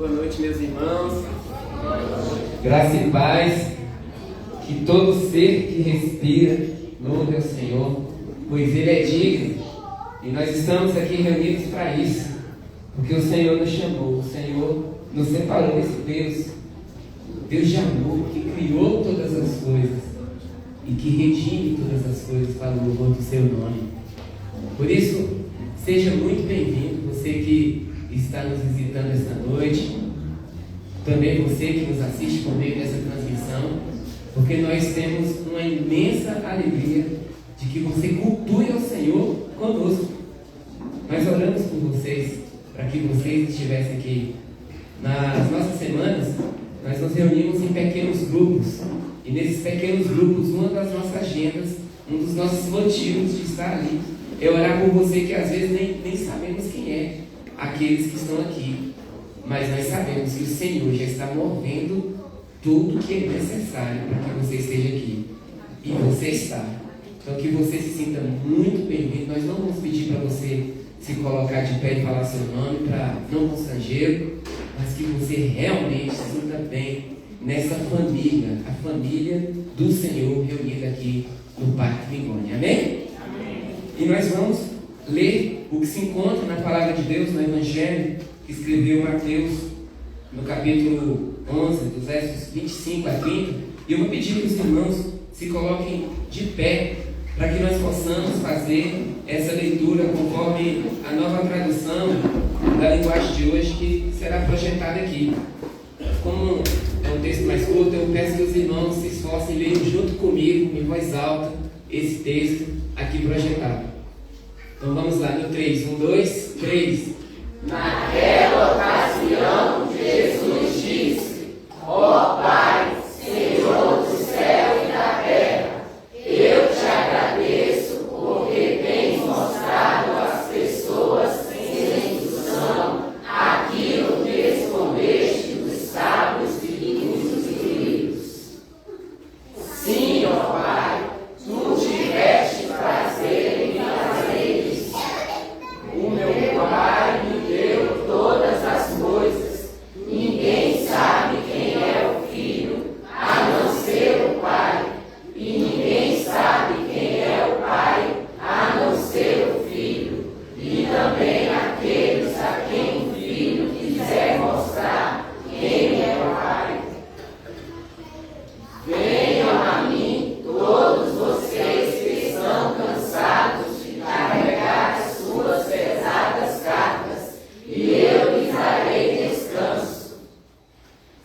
Boa noite, meus irmãos. Graça e paz, que todo ser que respira louve ao Senhor, pois Ele é digno, e nós estamos aqui reunidos para isso, porque o Senhor nos chamou, o Senhor nos separou desse Deus de amor, que criou todas as coisas e que redime todas as coisas para o louvor do seu nome. Por isso, seja muito bem-vindo, você que está nos visitando esta noite, também você que nos assiste por meio dessa transmissão, porque nós temos uma imensa alegria de que você cultue ao Senhor conosco. Nós oramos por vocês, para que vocês estivessem aqui. Nas nossas semanas, nós nos reunimos em pequenos grupos, e nesses pequenos grupos, uma das nossas agendas, um dos nossos motivos de estar ali, é orar por você que às vezes nem sabemos quem é aqueles que estão aqui, mas nós sabemos que o Senhor já está movendo tudo que é necessário para que você esteja aqui, e você está. Então que você se sinta muito bem-vindo. Nós não vamos pedir para você se colocar de pé e falar seu nome, para não constrangê-lo, mas que você realmente se sinta bem nessa família, a família do Senhor reunida aqui no Parque Mingoni. Amém? E nós vamos ler o que se encontra na Palavra de Deus, no Evangelho que escreveu Mateus, no capítulo 11, dos versos 25 a 30. E eu vou pedir que os irmãos se coloquem de pé, para que nós possamos fazer essa leitura conforme a nova tradução da linguagem de hoje que será projetada aqui. Como é um texto mais curto, eu peço que os irmãos se esforcem e leiam junto comigo, em voz alta, esse texto aqui projetado. Então vamos lá, no 3, 1, 2, 3. Naquela ocasião, Jesus disse: ó Pai, Senhor do céu e da terra, eu te agradeço porque tens mostrado às pessoas sem instrução aquilo que escondeste dos sábios e dos gregos. Sim, ó Pai, tu tiveste prazer em fazer isso. O meu Pai me deu todas as coisas. Ninguém sabe quem é o Filho, a não ser o Pai. E ninguém sabe quem é o Pai, a não ser o Filho. E também aqueles a quem o Filho quiser mostrar quem é o Pai. Venham a mim todos vocês que estão cansados de carregar as suas pesadas cargas, e eu lhes darei descanso.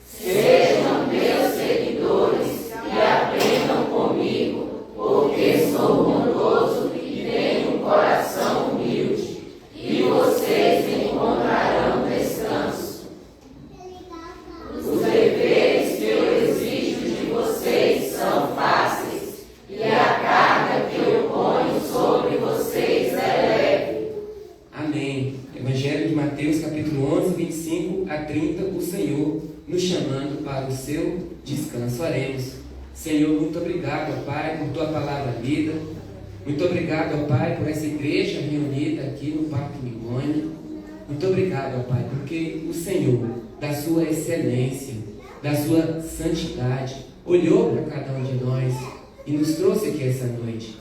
Sejam meus seguidores e aprendam comigo, porque sou bondoso e tenho um coração humilde, e vocês encontrarão descanso. Os deveres que eu exijo de vocês são fáceis, e a carga que eu ponho sobre vocês é leve. Amém. Evangelho de Mateus, capítulo 11, 25 a 30, o Senhor nos chamando para o seu descanso. Oremos. Senhor, muito obrigado, ó Pai, por tua palavra lida. Muito obrigado, ó Pai, por essa igreja reunida aqui no Parque Mingoni. Muito obrigado, ó Pai, porque o Senhor, da sua excelência, da sua santidade, olhou para cada um de nós e nos trouxe aqui essa noite.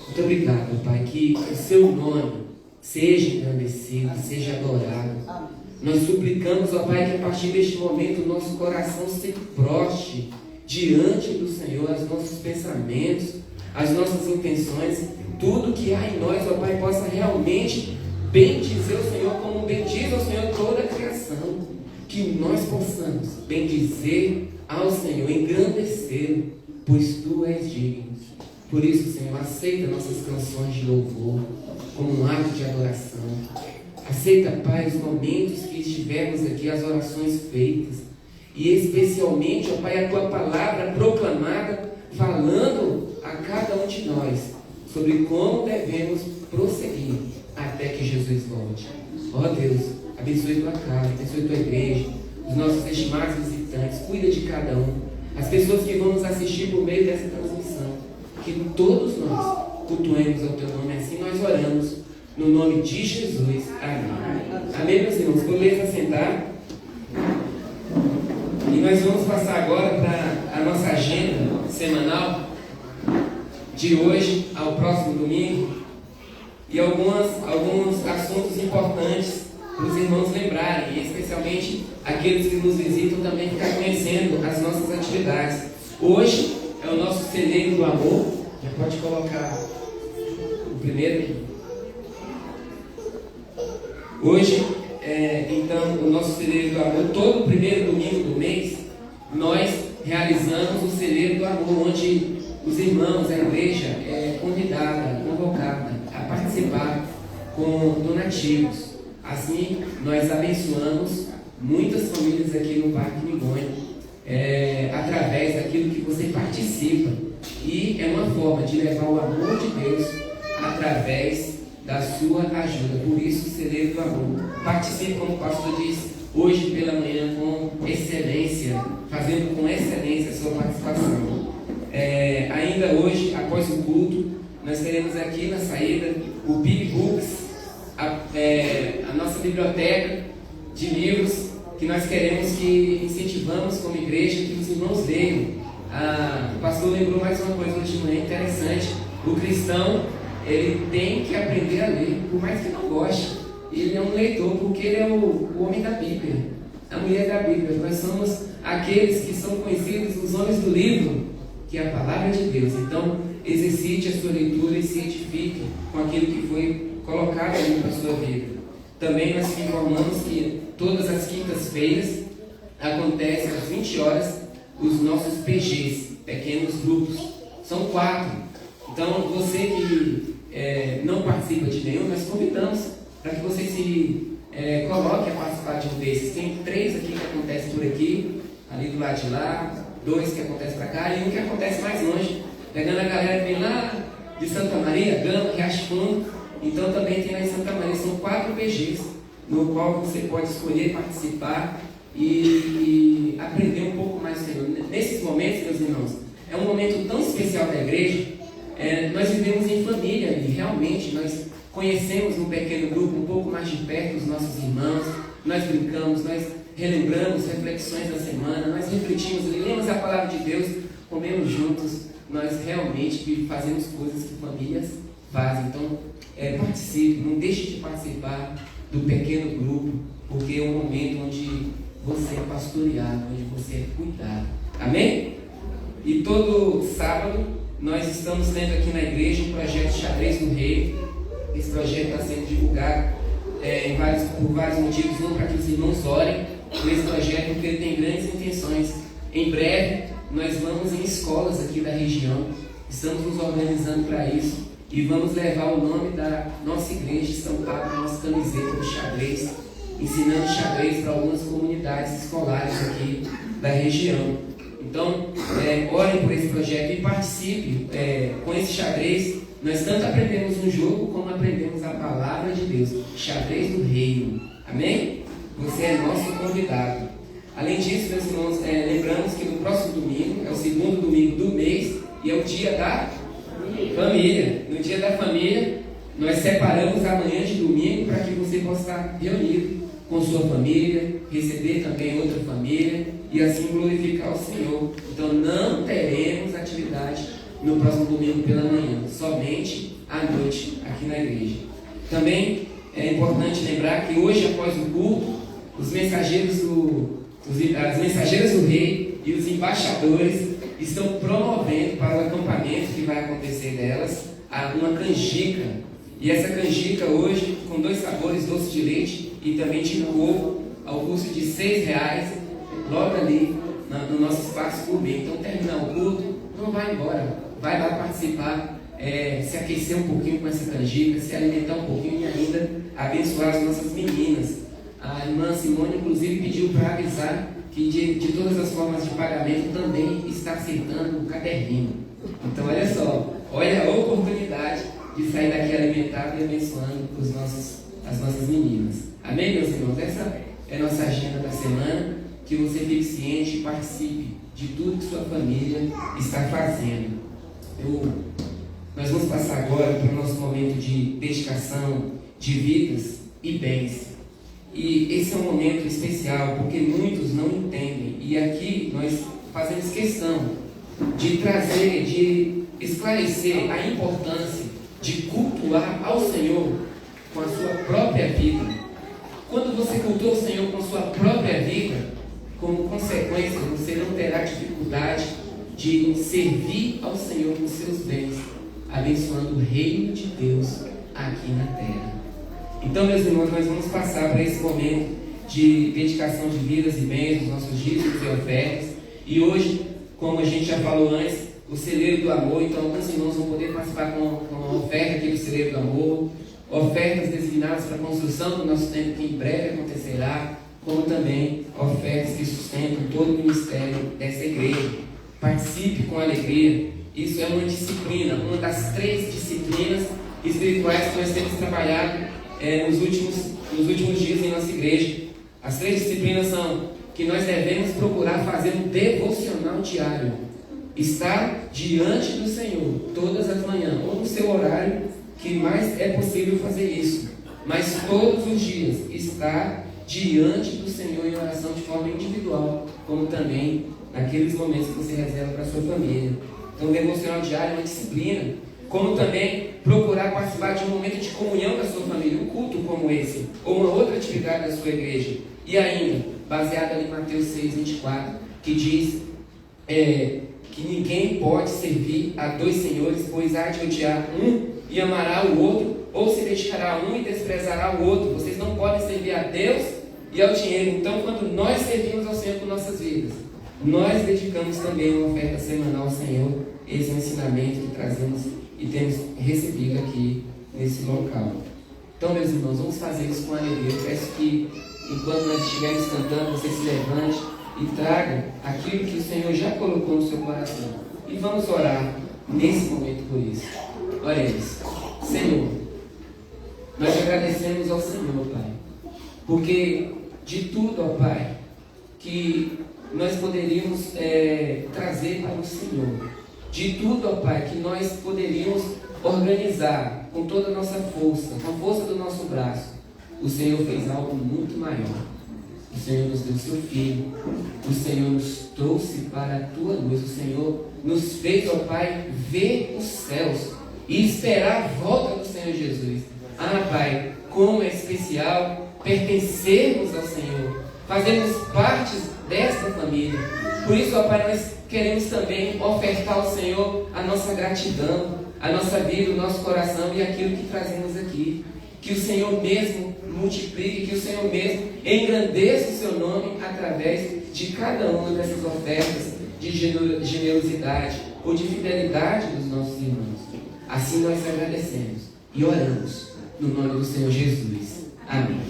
Muito obrigado, ó Pai, que o seu nome seja engrandecido, seja adorado. Nós suplicamos, ó Pai, que a partir deste momento o nosso coração se prostre diante do Senhor, os nossos pensamentos, as nossas intenções, tudo que há em nós, ó Pai, possa realmente bendizer o Senhor, como bendiz ao Senhor toda a criação. Que nós possamos bendizer ao Senhor, engrandecê-lo, pois Tu és digno. Por isso, Senhor, aceita nossas canções de louvor como um ato de adoração. Aceita, Pai, os momentos que estivermos aqui, as orações feitas, e especialmente, ó Pai, a Tua palavra proclamada, falando a cada um de nós sobre como devemos prosseguir até que Jesus volte. Ó Deus, abençoe Tua casa, abençoe Tua igreja, os nossos estimados visitantes, cuida de cada um, as pessoas que vão nos assistir por meio dessa transmissão, que todos nós cultuemos ao Teu nome. Assim nós oramos no nome de Jesus. Amém. Amém, meus irmãos. Por lei, assentar. nós vamos passar agora para a nossa agenda semanal, de hoje ao próximo domingo, e alguns assuntos importantes para os irmãos lembrarem, e especialmente aqueles que nos visitam também ficar conhecendo as nossas atividades. Hoje é o nosso celeiro do amor. Já pode colocar o primeiro. Hoje então o nosso celeiro do amor, todo primeiro domingo do mês, nós realizamos o celeiro do amor, onde os irmãos, a igreja é convidada, convocada a participar com donativos. Assim, nós abençoamos muitas famílias aqui no Parque Migônia, através daquilo que você participa. E é uma forma de levar o amor de Deus através da sua ajuda. Por isso, o celeiro do amor. Participe, como o pastor disse, hoje pela manhã com excelência, fazendo com excelência a sua participação. Ainda hoje, após o culto, nós teremos aqui na saída o Big Books, a nossa biblioteca de livros que nós queremos que incentivamos como igreja, que os irmãos leiam. O pastor lembrou mais uma coisa hoje de manhã interessante. O cristão, ele tem que aprender a ler, por mais que não goste. Ele é um leitor, porque ele é o homem da Bíblia, a mulher da Bíblia. Nós somos aqueles que são conhecidos os homens do livro, que é a palavra de Deus. Então, exercite a sua leitura e se edifique com aquilo que foi colocado ali para a sua vida. Também nós informamos que todas as quintas-feiras acontece às 20 horas os nossos PGs, pequenos grupos. São 4. Então, você que não participa de nenhum, nós convidamos para que você se coloque a participar de um desses. Tem 3 aqui que acontecem por aqui, ali do lado de lá, 2 que acontecem para cá e um que acontece mais longe, pegando a galera que vem lá de Santa Maria, Gama, Riacho Fundo. Então também tem lá em Santa Maria, são 4 PGs, no qual você pode escolher participar e aprender um pouco mais do Senhor. Nesses momentos, meus irmãos, é um momento tão especial da igreja. Nós vivemos em família e realmente nós conhecemos no pequeno grupo um pouco mais de perto os nossos irmãos, nós brincamos, nós relembramos reflexões da semana, nós refletimos, lemos a palavra de Deus, comemos juntos, nós realmente fazemos coisas que famílias fazem. Então, participe, não deixe de participar do pequeno grupo, porque é um momento onde você é pastoreado, onde você é cuidado. Amém? E todo sábado nós estamos tendo aqui na igreja um projeto Xadrez do Rei. Esse projeto está sendo divulgado por vários motivos, não para que os irmãos orem por esse projeto, porque ele tem grandes intenções. Em breve nós vamos em escolas aqui da região, estamos nos organizando para isso e vamos levar o nome da nossa igreja estampado na nossa camiseta do xadrez, ensinando xadrez para algumas comunidades escolares aqui da região. Então, orem por esse projeto e participe com esse xadrez. Nós tanto aprendemos um jogo como aprendemos a palavra de Deus, xadrez do reino. Amém? Você é nosso convidado. Além disso, meus irmãos, lembramos que no próximo domingo, é o segundo domingo do mês, e é o dia da família. No dia da família, nós separamos a manhã de domingo para que você possa estar reunido com sua família, receber também outra família e assim glorificar o Senhor. Então não teremos atividade no próximo domingo pela manhã, somente à noite aqui na igreja. Também é importante lembrar que hoje, após o culto, as mensageiras do rei e os embaixadores estão promovendo para o acampamento que vai acontecer delas uma canjica. E essa canjica hoje, com 2 sabores, doce de leite e também de coco, ao custo de R$6, logo ali no nosso espaço gourmet. Então, terminar o culto, não vai embora, vai lá participar, se aquecer um pouquinho com essa canjica, se alimentar um pouquinho e ainda abençoar as nossas meninas. A irmã Simone, inclusive, pediu para avisar que de todas as formas de pagamento também está aceitando o caderninho. Então, olha só, olha a oportunidade de sair daqui alimentado e abençoando as nossas meninas. Amém, meus irmãos? Essa é a nossa agenda da semana. Que você fique ciente e participe de tudo que sua família está fazendo. Nós vamos passar agora para o nosso momento de dedicação de vidas e bens. E esse é um momento especial, porque muitos não entendem. E aqui nós fazemos questão de trazer, de esclarecer a importância de cultuar ao Senhor com a sua própria vida. Quando você cultua o Senhor com a sua própria vida, como consequência, você não terá dificuldade de servir ao Senhor com seus bens, abençoando o reino de Deus aqui na terra. Então, meus irmãos, nós vamos passar para esse momento de dedicação de vidas e bens, dos nossos dízimos e ofertas. E hoje, como a gente já falou antes, o celeiro do amor. Então, alguns irmãos vão poder participar com a oferta aqui do celeiro do amor, ofertas designadas para a construção do nosso templo, que em breve acontecerá, como também ofertas que sustentam todo o ministério dessa igreja. Participe com alegria. Isso é uma disciplina, uma das 3 disciplinas espirituais que nós temos trabalhado nos últimos dias em nossa igreja. As 3 disciplinas são que nós devemos procurar fazer um devocional diário, estar diante do Senhor todas as manhãs, ou no seu horário que mais é possível fazer isso, mas todos os dias estar diante do Senhor em oração de forma individual, como também naqueles momentos que você reserva para a sua família. Então, o devocional diário é uma disciplina, como também procurar participar de um momento de comunhão com a sua família, um culto como esse, ou uma outra atividade da sua igreja. E ainda, baseado ali em Mateus 6:24, que diz que ninguém pode servir a 2 senhores, pois há de odiar um e amará o outro, ou se dedicará a um e desprezará o outro. Vocês não podem servir a Deus e ao dinheiro. Então, quando nós servimos ao Senhor com nossas vidas, nós dedicamos também uma oferta semanal ao Senhor. Esse é um ensinamento que trazemos e temos recebido aqui nesse local. Então, meus irmãos, vamos fazer isso com alegria. Eu peço que, enquanto nós estivermos cantando, você se levante e traga aquilo que o Senhor já colocou no seu coração. E vamos orar nesse momento por isso. Oremos. Senhor, nós agradecemos ao Senhor, Pai, porque de tudo, ó Pai, que nós poderíamos trazer para o Senhor, de tudo, ó Pai, que nós poderíamos organizar com toda a nossa força, com a força do nosso braço, o Senhor fez algo muito maior. O Senhor nos deu seu Filho, o Senhor nos trouxe para a tua luz, o Senhor nos fez, ó Pai, ver os céus e esperar a volta do Senhor Jesus. Ah, Pai, como é especial pertencermos ao Senhor, fazermos parte desta família. Por isso, ó Pai, nós queremos também ofertar ao Senhor a nossa gratidão, a nossa vida, o nosso coração e aquilo que trazemos aqui. Que o Senhor mesmo multiplique, que o Senhor mesmo engrandeça o seu nome através de cada uma dessas ofertas de generosidade ou de fidelidade dos nossos irmãos. Assim nós agradecemos e oramos no nome do Senhor Jesus. Amém.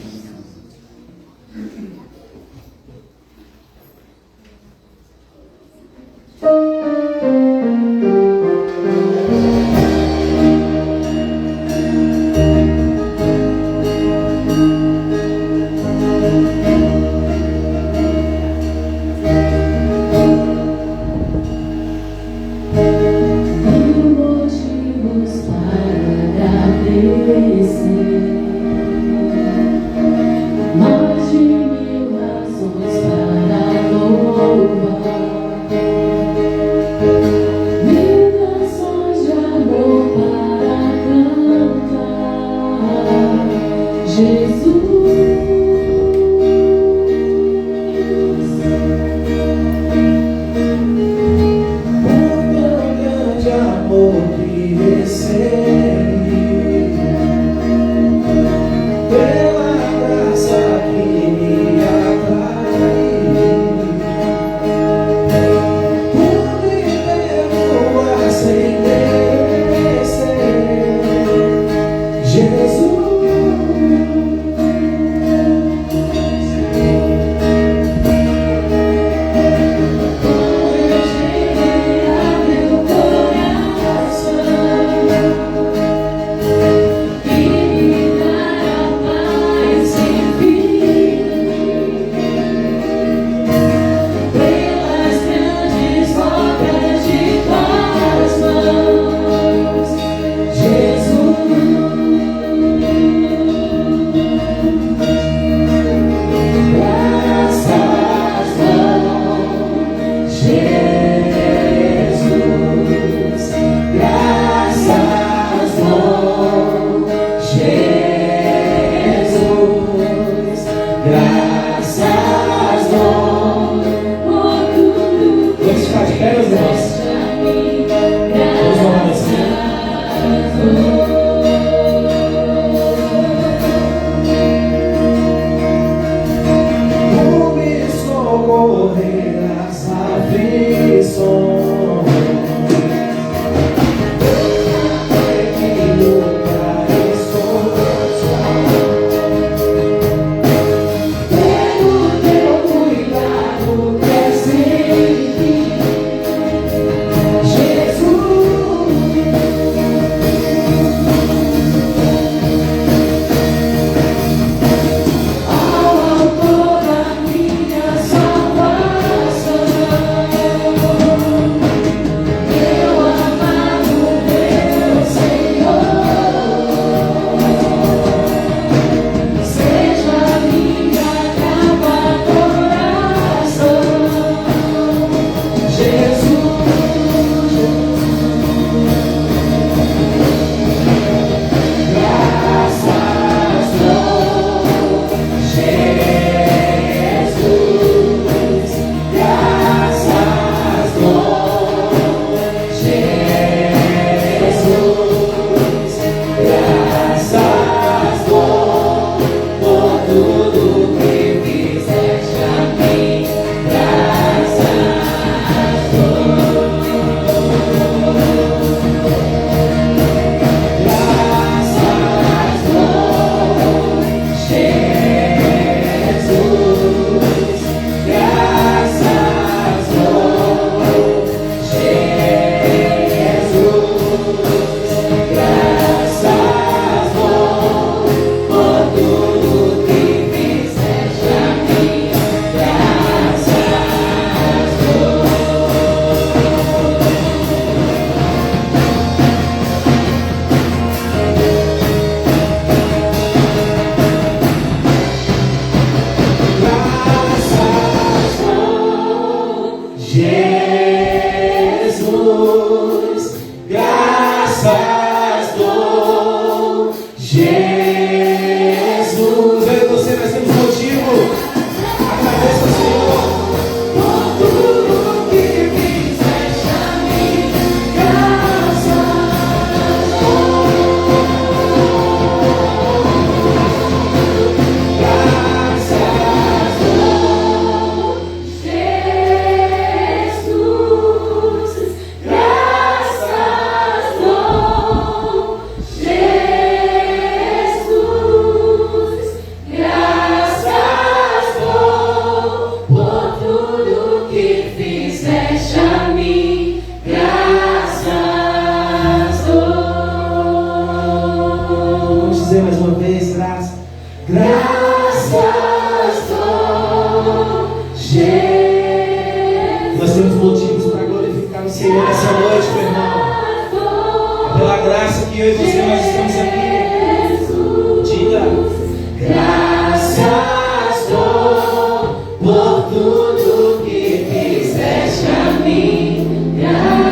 Mais de mim. Nós temos motivos para glorificar o Senhor essa noite, meu irmão. Pela graça que eu e você nós estamos aqui. Diga: graças por tudo que fizeste a mim. Graças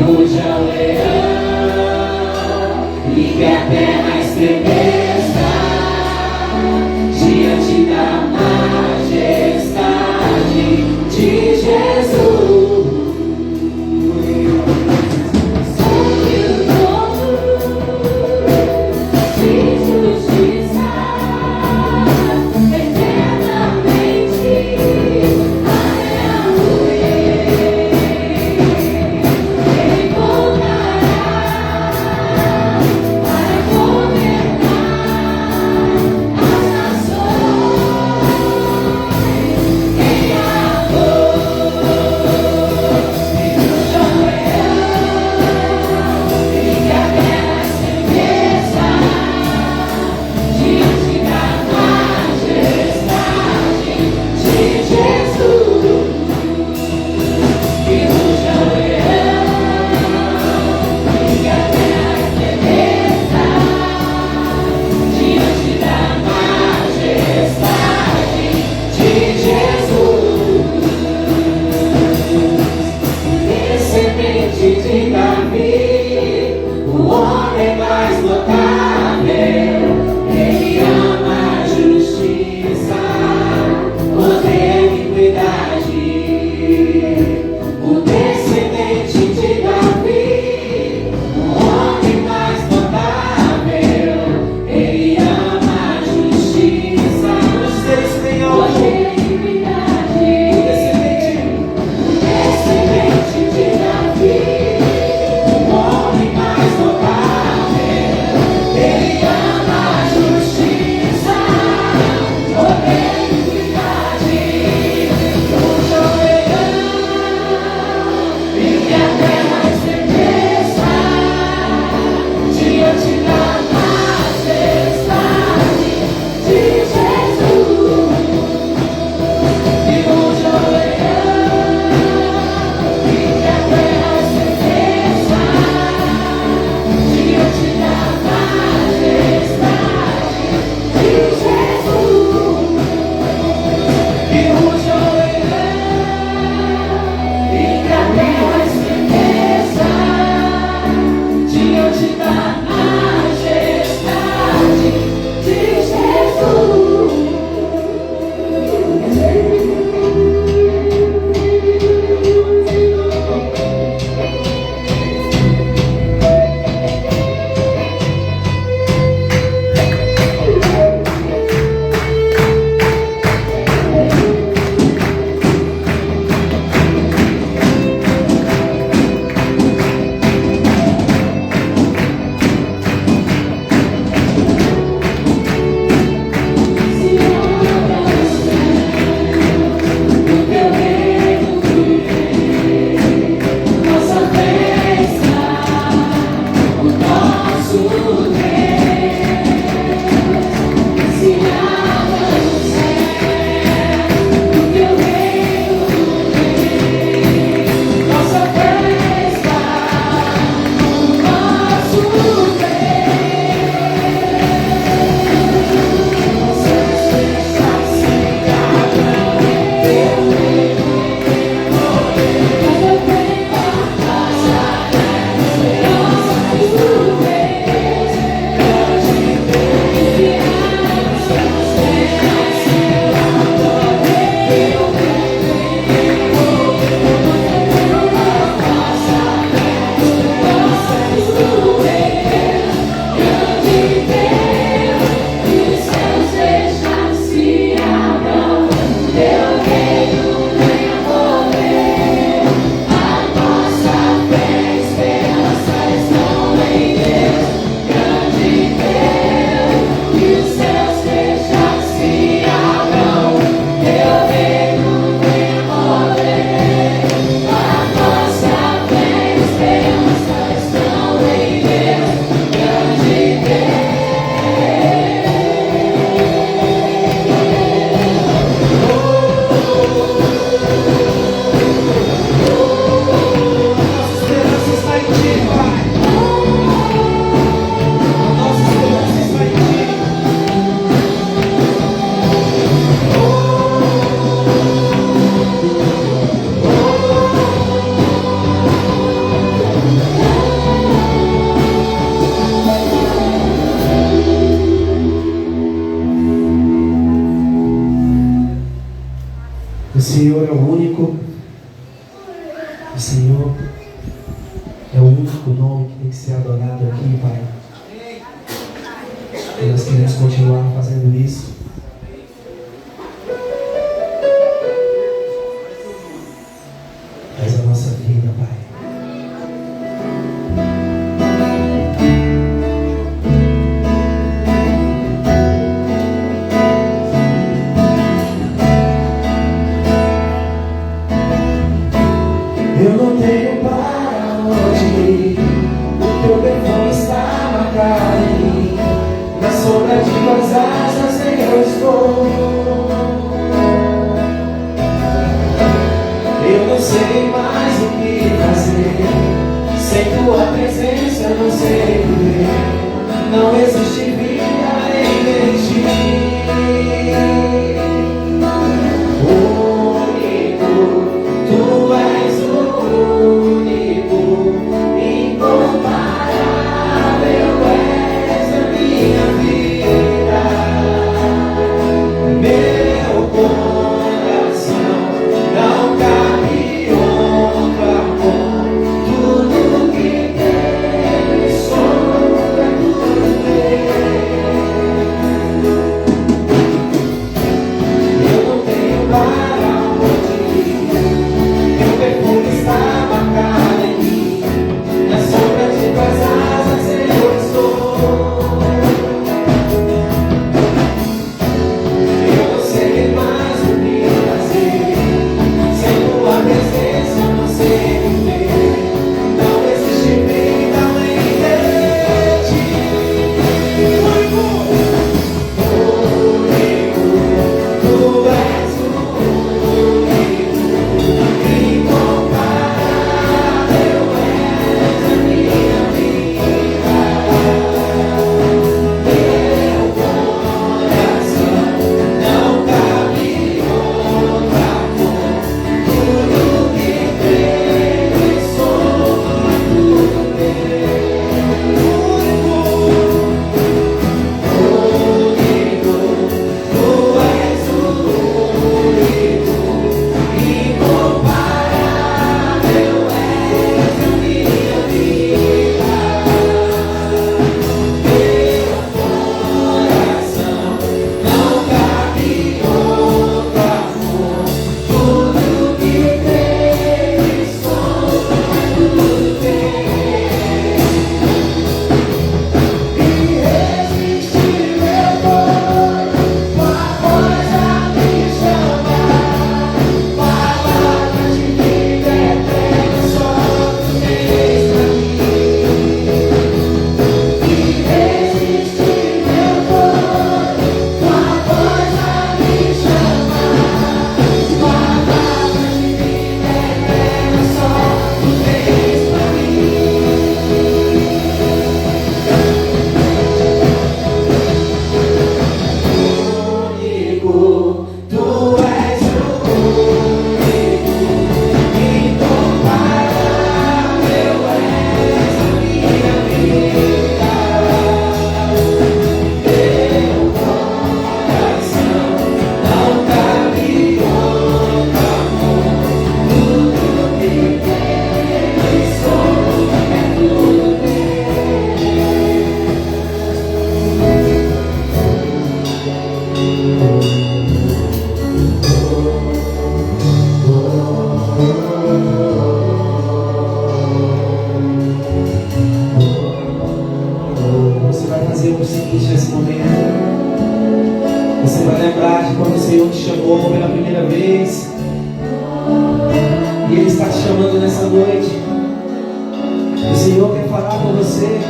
ruja o leão e que a terra estremeça Senhor é o único. O Senhor é o único nome que tem que ser adorado aqui, Pai. E nós queremos continuar fazendo isso. Faz a nossa vida, Pai. Eu não tenho para onde ir, o teu perfume está marcado em mim. Na sombra de tuas asas eu estou. Eu não sei mais o que fazer, sem tua presença eu não sei viver. Não existe vida além de ti. Tu és o único, incomparável és a minha vida. Meu coração não cabe outro amor. Tudo que tem sobra, tudo eu não tenho para onde ir. Teu perfume está marcado em mim. Na sombra de tuas asas eu estou. Eu não sei mais o que fazer, sem tua presença eu não sei viver. Não existe vida além de ti. Único, tu és o único, incomparável és a minha vida. Meu coração não cabe outro amor. Tudo que tem sobra, tudo único, tu és o único, incomparável és a minha vida. Meu coração não cabe outro amor. Tudo que tem sobra, tudo tem. Irresistível foi tua voz a me chamar. Palavras de vida eterna só tu tens pra mim. Irresistível foi tua voz a me chamar. Palavras de vida eterna só tu tens pra mim. Único, tu és o único, incomparável és a minha vida. Meu coração não cabe outro amor. Tudo que tem sobra, tudo Você vai fazer o seguinte nesse momento. Você vai lembrar de quando o Senhor te chamou pela primeira vez. E Ele está te chamando nessa noite. O Senhor quer falar com você.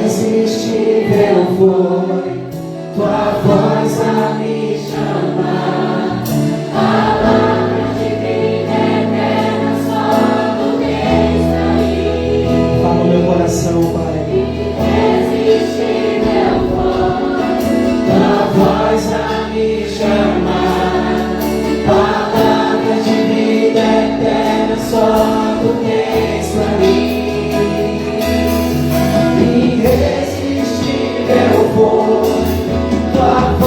Irresistível foi tua voz a me chamar. Palavras de vida eterna só tu tens pra mim. Fala no meu coração, Pai. Irresistível foi Tua voz a me chamar. Palavras de vida eterna só tu tens pra mim. Irresistível foi tua voz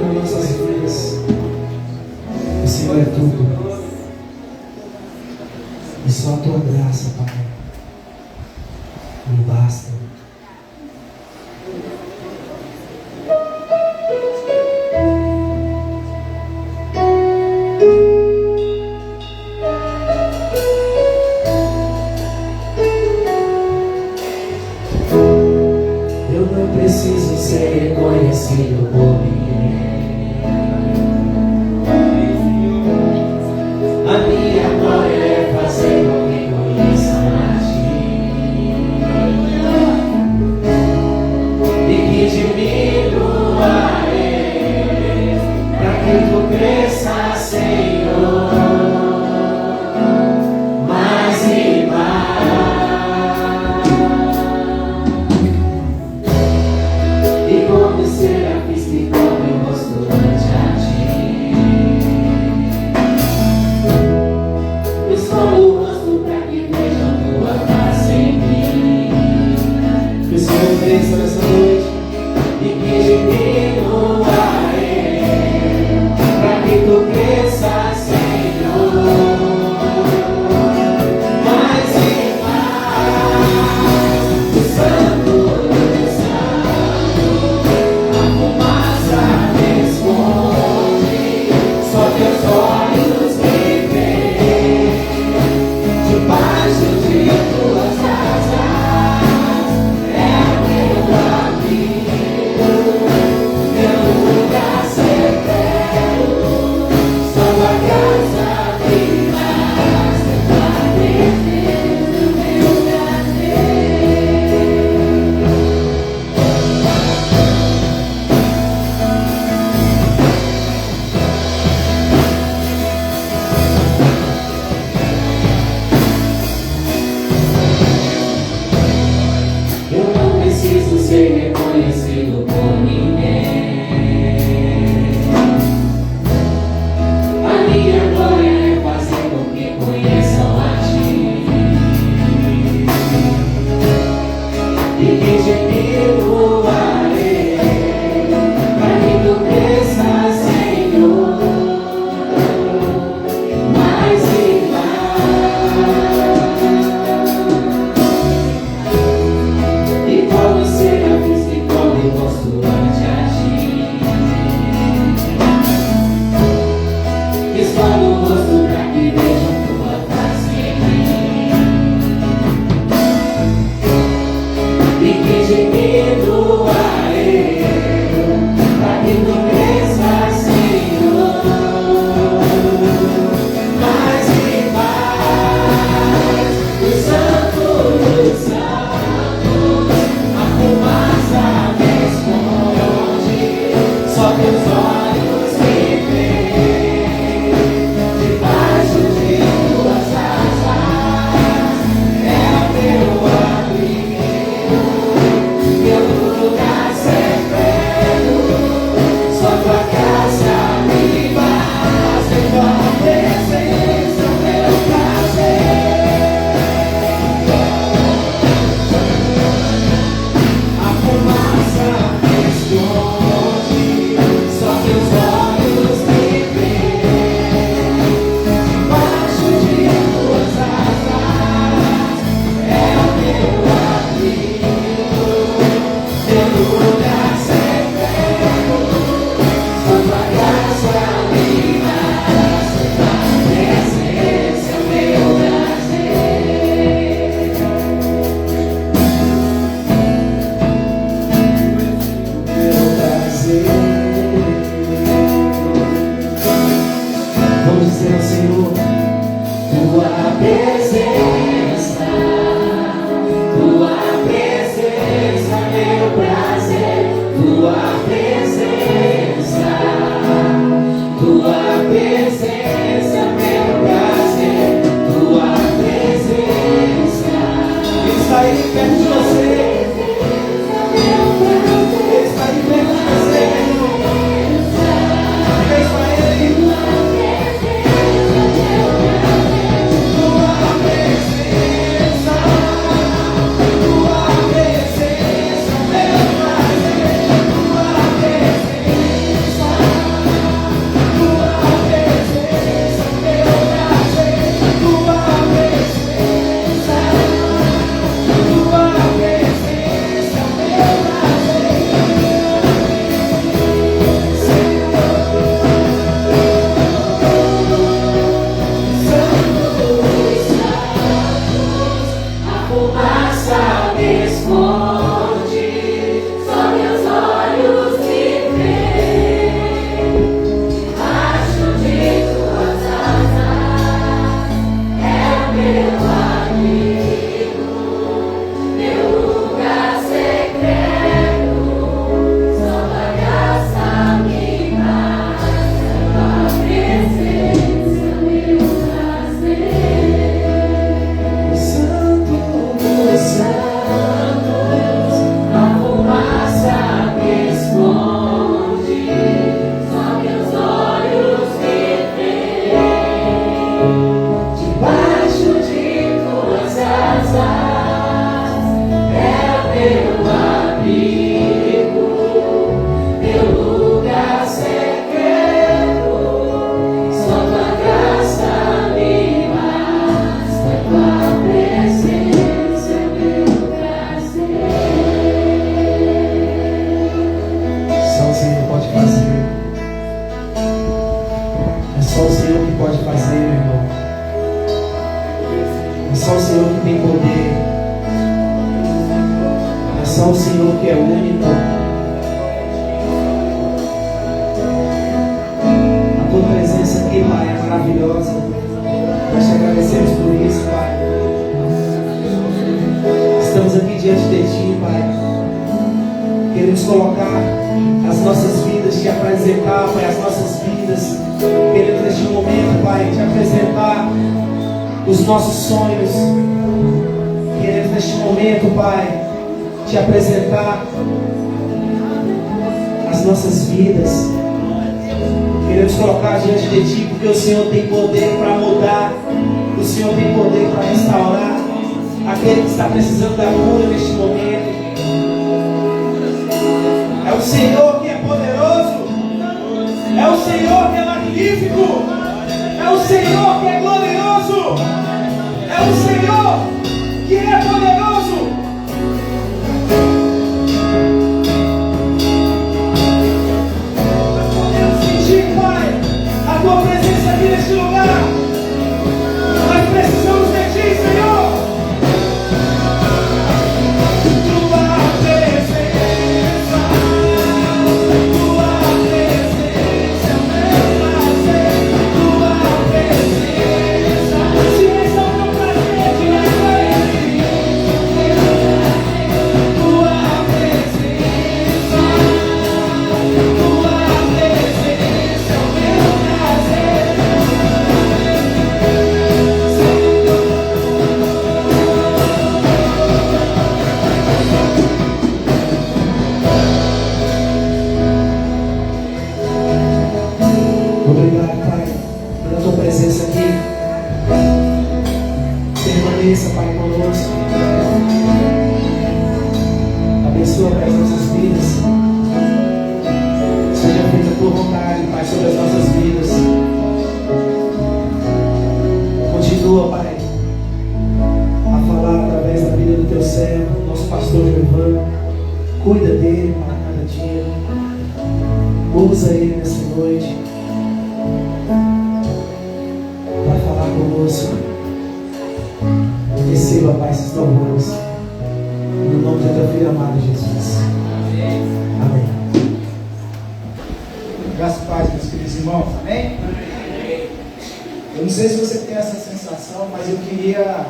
nas nossas vidas. O Senhor é tudo. E só a tua graça, Pai, me basta. Eu não preciso ser reconhecido por ninguém. A minha glória é fazer com que conheçam a Ti, e que diminua eu, para que Tu cresça, Senhor, mais e mais. E como serafins que cobrem o rosto ante a Ti, esconda o rosto para que vejam Tua face em mim. Que o Senhor desça nessa noite e que diminua eu, para que Tu cresça, Senhor, mais e mais. O Santo dos Santos, a fumaça responde, só Teus olhos me veem, debaixo de Tuas asas, é o meu abrigo, meu lugar secreto, só Tua casa me basta, Tua defesa, meu prazer. Eu não preciso ser reconhecido por ninguém. A minha glória é fazer com que conheçam a Ti, e que diminua eu, para que Tu cresça, Senhor, mais e mais. E como serafins que cobrem o rosto ante a Ti, esconda o rosto para que vejam Tua face em mim, e que diminua eu, para que Tu cresça, Senhor, mais e mais. O Santo dos Santos, a fumaça me esconde, só Teus olhos me veem, debaixo de Tuas asas, é o meu abrigo, meu lugar secreto, só Tua casa me basta, Tua presença, meu prazer. A fumaça me esconde, só Teus olhos me veem, debaixo de Tuas asas, é o meu abrigo, meu lugar secreto, só Tua graça me basta, Tua presença é meu prazer. Meu prazer. Vamos dizer ao Senhor: Tua presença, meu prazer. Tua presença, meu prazer. Tua presença. Ele está aí perto de você. Ele está aí perto de você. Diga para Ele. Tua presença, meu prazer. Tua presença. só o Senhor que pode fazer, meu irmão. É só o Senhor que tem poder. É só o Senhor que é único. A tua presença aqui, Pai, é maravilhosa. Nós te agradecemos por isso, Pai. Estamos aqui diante de Ti, Pai. Queremos colocar as nossas vidas, te apresentar, Pai, as nossas vidas. Queremos neste momento, Pai, te apresentar os nossos sonhos. Queremos neste momento, Pai, te apresentar as nossas vidas. Queremos colocar diante de Ti, porque o Senhor tem poder para mudar. O Senhor tem poder para restaurar aquele que está precisando da cura neste momento. É o Senhor que é poderoso. É o Senhor que é magnífico. É o Senhor que é glorioso. É o Senhor que é poderoso. Nós podemos sentir, Pai, a Tua presença aqui neste lugar. Nós precisamos de Ti, Senhor. Obrigado, Pai, pela Tua presença aqui. Permaneça, Pai, conosco. Abençoa, Pai, as nossas vidas. Seja feita a Tua vontade, Pai, sobre as nossas vidas. Continua, Pai, a falar através da vida do Teu servo, nosso pastor Giovanni. Cuida dele, Pai, cada dia. Usa ele nessa noite para falar conosco. Receba, Pai, esses louvores. No nome do Teu Filho amado Jesus. Amém. Graças a Deus, meus queridos irmãos. Amém? Eu não sei se você tem essa sensação, mas eu queria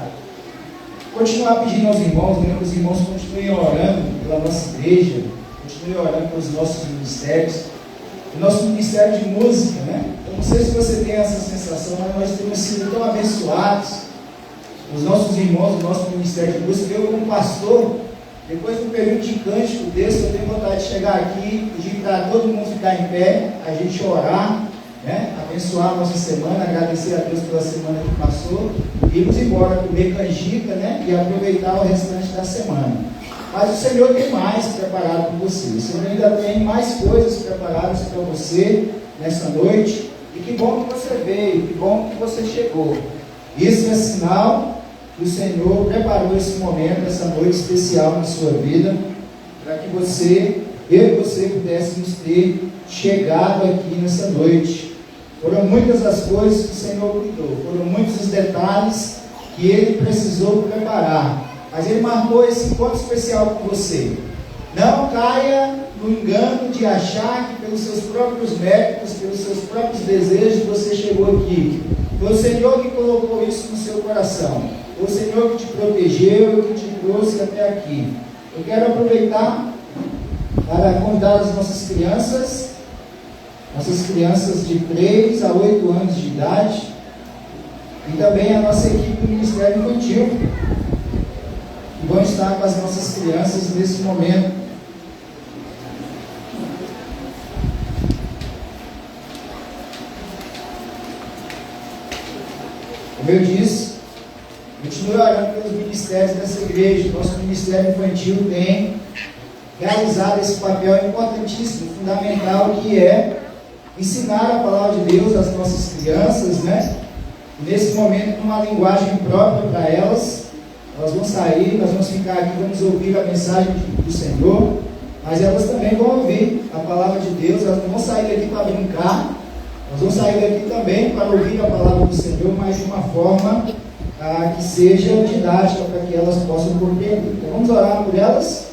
continuar pedindo aos irmãos, né, que os irmãos continuem orando pela nossa igreja, continuem orando pelos nossos ministérios. O nosso ministério de música, né? Eu não sei se você tem essa sensação, mas nós temos sido tão abençoados. Os nossos irmãos do nosso ministério de música, eu como pastor, depois do período de cântico desse, eu tenho vontade de chegar aqui, pedir para todo mundo ficar em pé, a gente orar, né? Abençoar a nossa semana, agradecer a Deus pela semana que passou, e irmos embora comer canjica, né? E aproveitar o restante da semana. Mas o Senhor tem mais preparado para você. O Senhor ainda tem mais coisas preparadas para você nessa noite. E que bom que você veio, que bom que você chegou. Isso é sinal que o Senhor preparou esse momento, essa noite especial na sua vida, para que você, eu e você pudéssemos ter chegado aqui nessa noite. Foram muitas as coisas que o Senhor cuidou, foram muitos os detalhes que Ele precisou preparar. Mas Ele marcou esse encontro especial com você. Não caia no engano de achar que pelos seus próprios méritos, pelos seus próprios desejos, você chegou aqui. Foi o Senhor que colocou isso no seu coração. Foi o Senhor que te protegeu, que te trouxe até aqui. Eu quero aproveitar para convidar as nossas crianças de 3 a 8 anos de idade, e também a nossa equipe do Ministério Infantil, que vão estar com as nossas crianças nesse momento. Como eu disse, continue orando pelos ministérios dessa igreja. Nosso Ministério Infantil tem realizado esse papel importantíssimo, fundamental, que é ensinar a palavra de Deus às nossas crianças, né? E nesse momento, numa linguagem própria para elas. Elas vão sair, nós vamos ficar aqui, vamos ouvir a mensagem do Senhor, mas elas também vão ouvir a palavra de Deus. Elas não vão sair daqui para brincar, Nós vamos sair daqui também para ouvir a palavra do Senhor, mas de uma forma que seja didática, para que elas possam compreender. Então vamos orar por elas.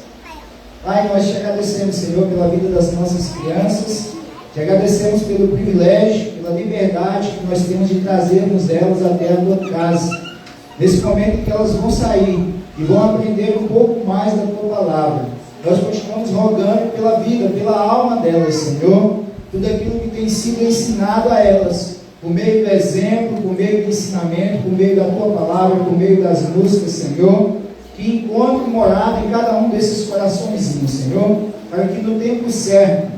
Pai, nós te agradecemos, Senhor, pela vida das nossas crianças, te agradecemos pelo privilégio, pela liberdade que nós temos de trazermos elas até a tua casa. Nesse momento que elas vão sair e vão aprender um pouco mais da tua palavra, nós continuamos rogando pela vida, pela alma delas, Senhor, tudo aquilo que tem sido ensinado a elas, por meio do exemplo, por meio do ensinamento, por meio da tua palavra, por meio das músicas, Senhor, que encontre morada em cada um desses coraçõezinhos, Senhor, para que no tempo certo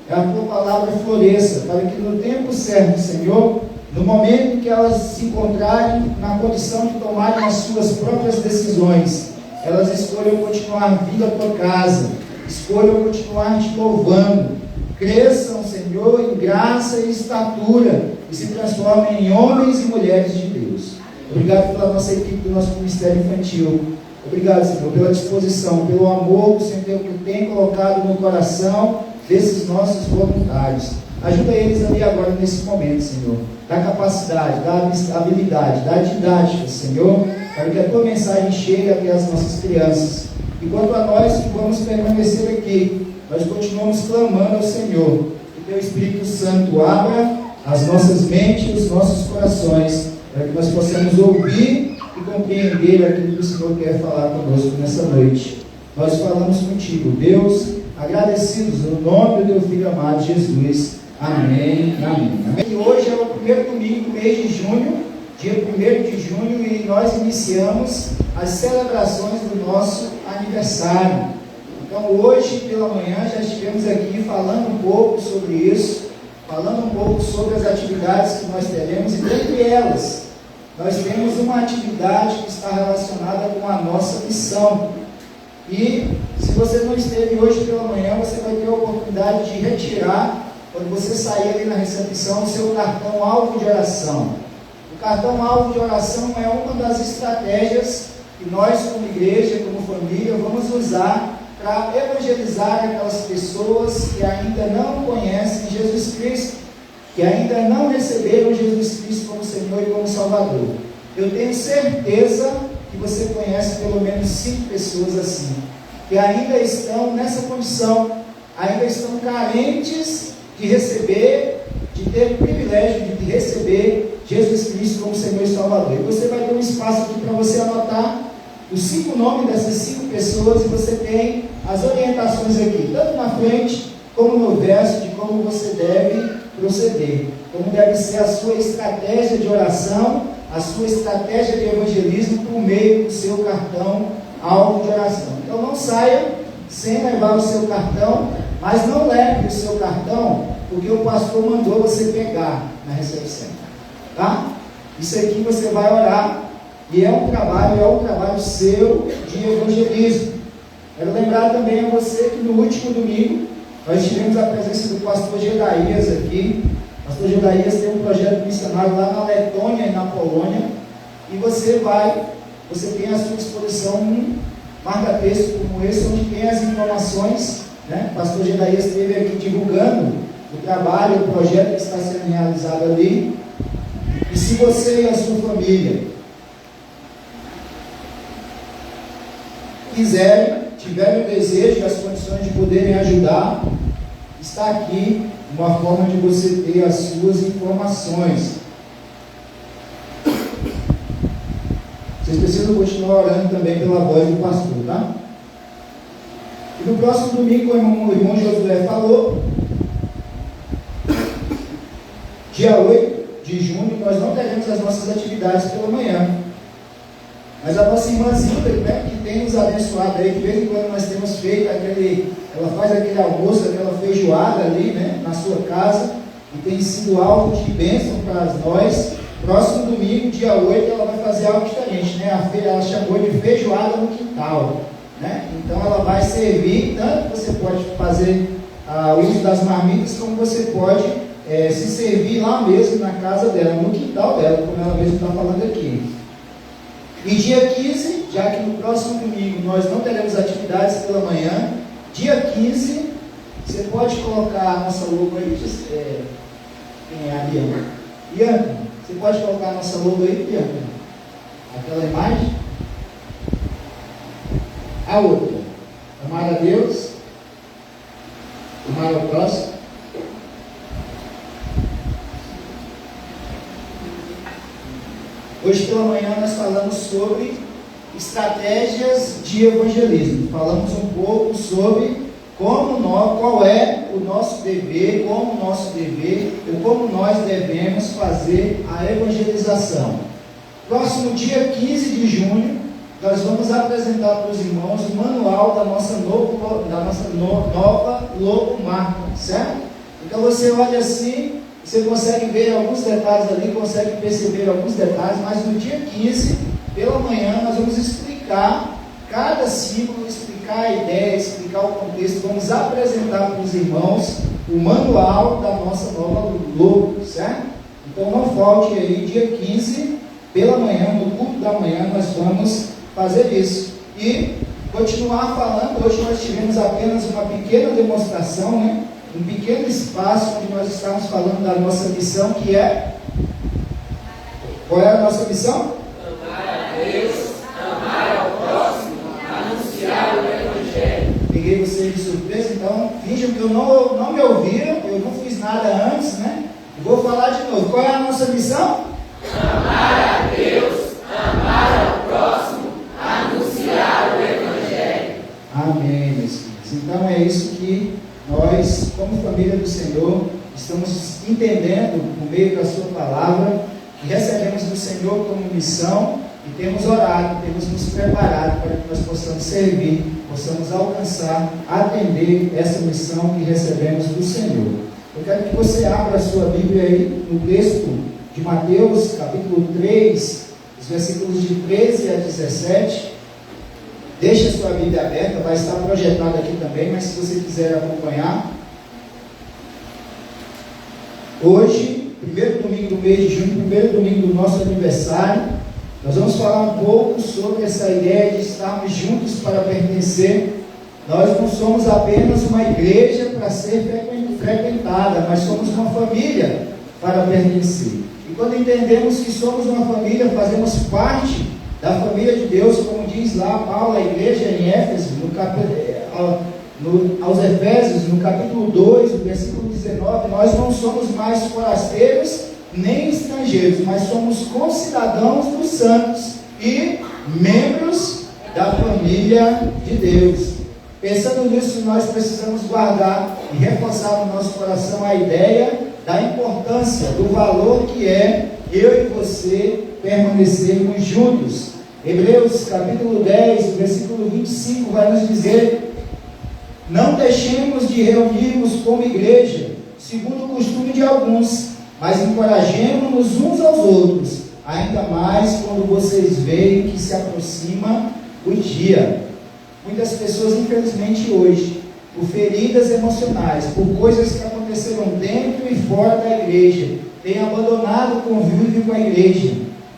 a tua palavra floresça, para que no tempo certo, Senhor, no momento em que elas se encontrarem na condição de tomarem as suas próprias decisões, elas escolham continuar vindo à tua casa, escolham continuar te louvando, cresçam, Senhor, em graça e estatura e se transformem em homens e mulheres de Deus. Obrigado pela nossa equipe do nosso Ministério Infantil. Obrigado, Senhor, pela disposição, pelo amor que o Senhor tem colocado no coração desses nossos voluntários. Ajuda eles ali agora nesse momento, Senhor. Dá capacidade, dá habilidade, dá didática, Senhor, para que a tua mensagem chegue até as nossas crianças. E quanto a nós que vamos permanecer aqui, nós continuamos clamando ao Senhor, que teu Espírito Santo abra as nossas mentes e os nossos corações, para que nós possamos ouvir e compreender aquilo que o Senhor quer falar conosco nessa noite. Nós falamos contigo, Deus, agradecidos no nome do teu Filho amado Jesus. Amém, amém, amém. E hoje é o primeiro domingo do mês de junho, dia 1º de junho, e nós iniciamos as celebrações do nosso aniversário. Então hoje pela manhã já estivemos aqui falando um pouco sobre isso, falando um pouco sobre as atividades que nós teremos, e dentre elas, nós temos uma atividade que está relacionada com a nossa missão. E se você não esteve hoje pela manhã, você vai ter a oportunidade de retirar, quando você sair ali na recepção, o seu cartão alvo de oração. O cartão alvo de oração é uma das estratégias que nós, como igreja, como família, vamos usar para evangelizar aquelas pessoas que ainda não conhecem Jesus Cristo, que ainda não receberam Jesus Cristo como Senhor e como Salvador. Eu tenho certeza que você conhece pelo menos 5 pessoas assim, que ainda estão nessa condição, ainda estão carentes de receber, de ter o privilégio de receber Jesus Cristo como Senhor e Salvador. E você vai ter um espaço aqui para você anotar os 5 nomes dessas 5 pessoas, e você tem as orientações aqui, tanto na frente como no verso, de como você deve proceder, como deve ser a sua estratégia de oração, a sua estratégia de evangelismo por meio do seu cartão alvo de oração. Então não saia sem levar o seu cartão, mas não leve o seu cartão, porque o pastor mandou você pegar na recepção, tá? Isso aqui você vai orar, e é um trabalho seu de evangelismo. Quero lembrar também a você que no último domingo nós tivemos a presença do pastor Gedaías aqui. O pastor Gedaías tem um projeto missionário lá na Letônia e na Polônia, e você tem à sua disposição um marca-texto como esse, onde tem as informações, né? O pastor Gedaías esteve aqui divulgando o trabalho, o projeto que está sendo realizado ali. E se você e a sua família tiverem o desejo e as condições de poderem ajudar, está aqui uma forma de você ter as suas informações. Vocês precisam continuar orando também pela voz do pastor, tá? E no próximo domingo, o irmão Josué falou, dia 8 de junho, nós não teremos as nossas atividades pela manhã. Mas a nossa irmãzinha, né, que tem nos abençoado aí, de vez em quando nós temos feito ela faz aquele almoço, aquela feijoada ali, né, na sua casa, e tem sido algo de bênção para nós. Próximo domingo, dia 8, ela vai fazer algo diferente, né? Ela chamou de feijoada no quintal, né? Então ela vai servir, tanto você pode fazer o uso das marmitas, como você pode se servir lá mesmo na casa dela, no quintal dela, como ela mesmo está falando aqui. E dia 15, já que no próximo domingo nós não teremos atividades pela manhã, dia 15, você pode colocar a nossa logo aí, Quem é a Bianca? Bianca, você pode colocar a nossa logo aí, Bianca? Aquela imagem. A outra. Amar a Deus. Amar ao próximo. Hoje pela manhã nós falamos sobre estratégias de evangelismo. Falamos um pouco sobre qual é o nosso dever, ou como nós devemos fazer a evangelização. Próximo dia 15 de junho, nós vamos apresentar para os irmãos o manual da nossa nova logomarca, certo? Então você olha assim, você consegue ver alguns detalhes ali, consegue perceber alguns detalhes, mas no dia 15, pela manhã, nós vamos explicar cada símbolo, explicar a ideia, explicar o contexto, vamos apresentar para os irmãos o manual da nossa nova logo, certo? Então não falte aí, dia 15, pela manhã, no culto da manhã, nós vamos fazer isso. E continuar falando, hoje nós tivemos apenas uma pequena demonstração, né? Um pequeno espaço onde nós estamos falando da nossa missão, que é... Qual é a nossa missão? Amar a Deus, amar ao próximo, anunciar o Evangelho. Peguei vocês de surpresa, então finjam que eu não me ouviram, eu não fiz nada antes, né? Vou falar de novo. Qual é a nossa missão? Amar a Deus, amar ao próximo, anunciar o Evangelho. Amém, meus filhos. Então é isso que nós, como família do Senhor, estamos entendendo por meio da sua palavra, que recebemos do Senhor como missão e temos orado, temos nos preparado para que nós possamos servir, possamos alcançar, atender essa missão que recebemos do Senhor. Eu quero que você abra a sua Bíblia aí no texto de Mateus, capítulo 3, os versículos de 13 a 17. Deixe a sua Bíblia aberta, vai estar projetada aqui também, mas se você quiser acompanhar. Hoje, primeiro domingo do mês de junho, primeiro domingo do nosso aniversário, nós vamos falar um pouco sobre essa ideia de estarmos juntos para pertencer. Nós não somos apenas uma igreja para ser frequentada, mas somos uma família para pertencer. E quando entendemos que somos uma família, fazemos parte da família de Deus, como diz lá Paulo, a igreja em Éfeso, aos Efésios, no capítulo 2, no versículo 19, nós não somos mais forasteiros nem estrangeiros, mas somos concidadãos dos santos e membros da família de Deus. Pensando nisso, nós precisamos guardar e reforçar no nosso coração a ideia da importância, do valor que é eu e você permanecermos juntos. Hebreus capítulo 10, versículo 25 vai nos dizer: não deixemos de reunirmos como igreja, segundo o costume de alguns, mas encorajemo-nos uns aos outros, ainda mais quando vocês veem que se aproxima o dia. Muitas pessoas, infelizmente hoje, por feridas emocionais, por coisas que aconteceram dentro e fora da igreja, têm abandonado o convívio com a igreja,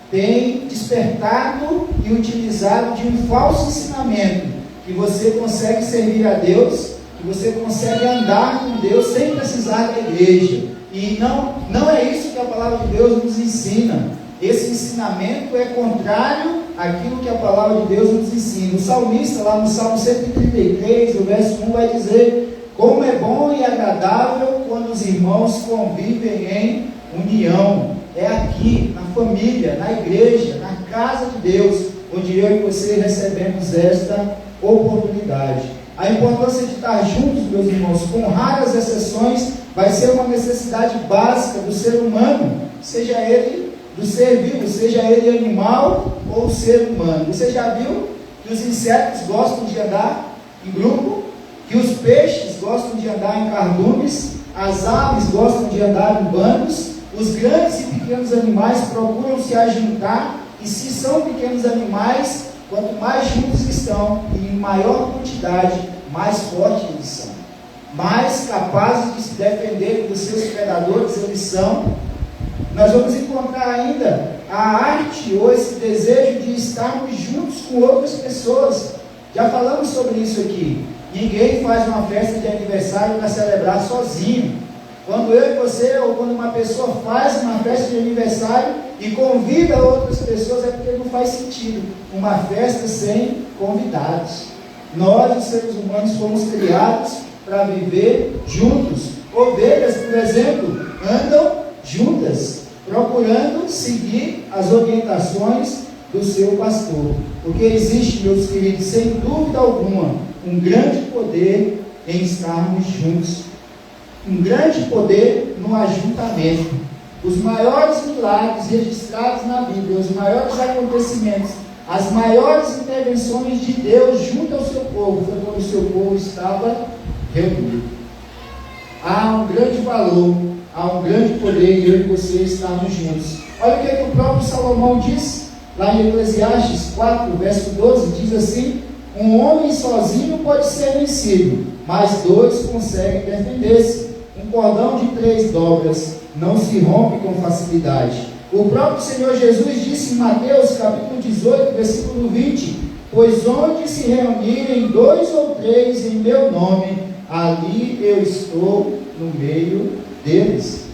têm despertado e utilizado de um falso ensinamento, que você consegue servir a Deus, que você consegue andar com Deus sem precisar da igreja. E não é isso que a palavra de Deus nos ensina. Esse ensinamento é contrário àquilo que a palavra de Deus nos ensina. O salmista, lá no Salmo 133, o verso 1, vai dizer: como é bom e agradável quando os irmãos convivem em união. É aqui, na família, na igreja, na casa de Deus, onde eu e você recebemos esta oportunidade. A importância de estar juntos, meus irmãos, com raras exceções, vai ser uma necessidade básica do ser humano, seja ele do ser vivo, seja ele animal ou ser humano. Você já viu que os insetos gostam de andar em grupo, que os peixes gostam de andar em cardumes, as aves gostam de andar em bandos, os grandes e pequenos animais procuram se ajuntar, e se são pequenos animais, quanto mais juntos estão e em maior quantidade, mais fortes eles são, mais capazes de se defender dos seus predadores eles são. Nós vamos encontrar ainda a arte ou esse desejo de estarmos juntos com outras pessoas. Já falamos sobre isso aqui. Ninguém faz uma festa de aniversário para celebrar sozinho. Quando eu e você, ou quando uma pessoa faz uma festa de aniversário e convida outras pessoas, é porque não faz sentido uma festa sem convidados. Nós, os seres humanos, fomos criados para viver juntos. Ovelhas, por exemplo, andam juntas, procurando seguir as orientações do seu pastor. Porque existe, meus queridos, sem dúvida alguma, um grande poder em estarmos juntos. Um grande poder no ajuntamento. Os maiores milagres registrados na Bíblia, os maiores acontecimentos, as maiores intervenções de Deus junto ao seu povo, foi quando o seu povo estava reunido. Há um grande valor, há um grande poder em eu e você estarmos juntos. Olha o que o próprio Salomão diz, lá em Eclesiastes 4, verso 12, diz assim: um homem sozinho pode ser vencido, mas dois conseguem defender-se. Um cordão de 3 dobras não se rompe com facilidade. O próprio Senhor Jesus disse em Mateus capítulo 18, versículo 20: pois onde se reunirem 2 ou 3 em meu nome, ali eu estou no meio deles.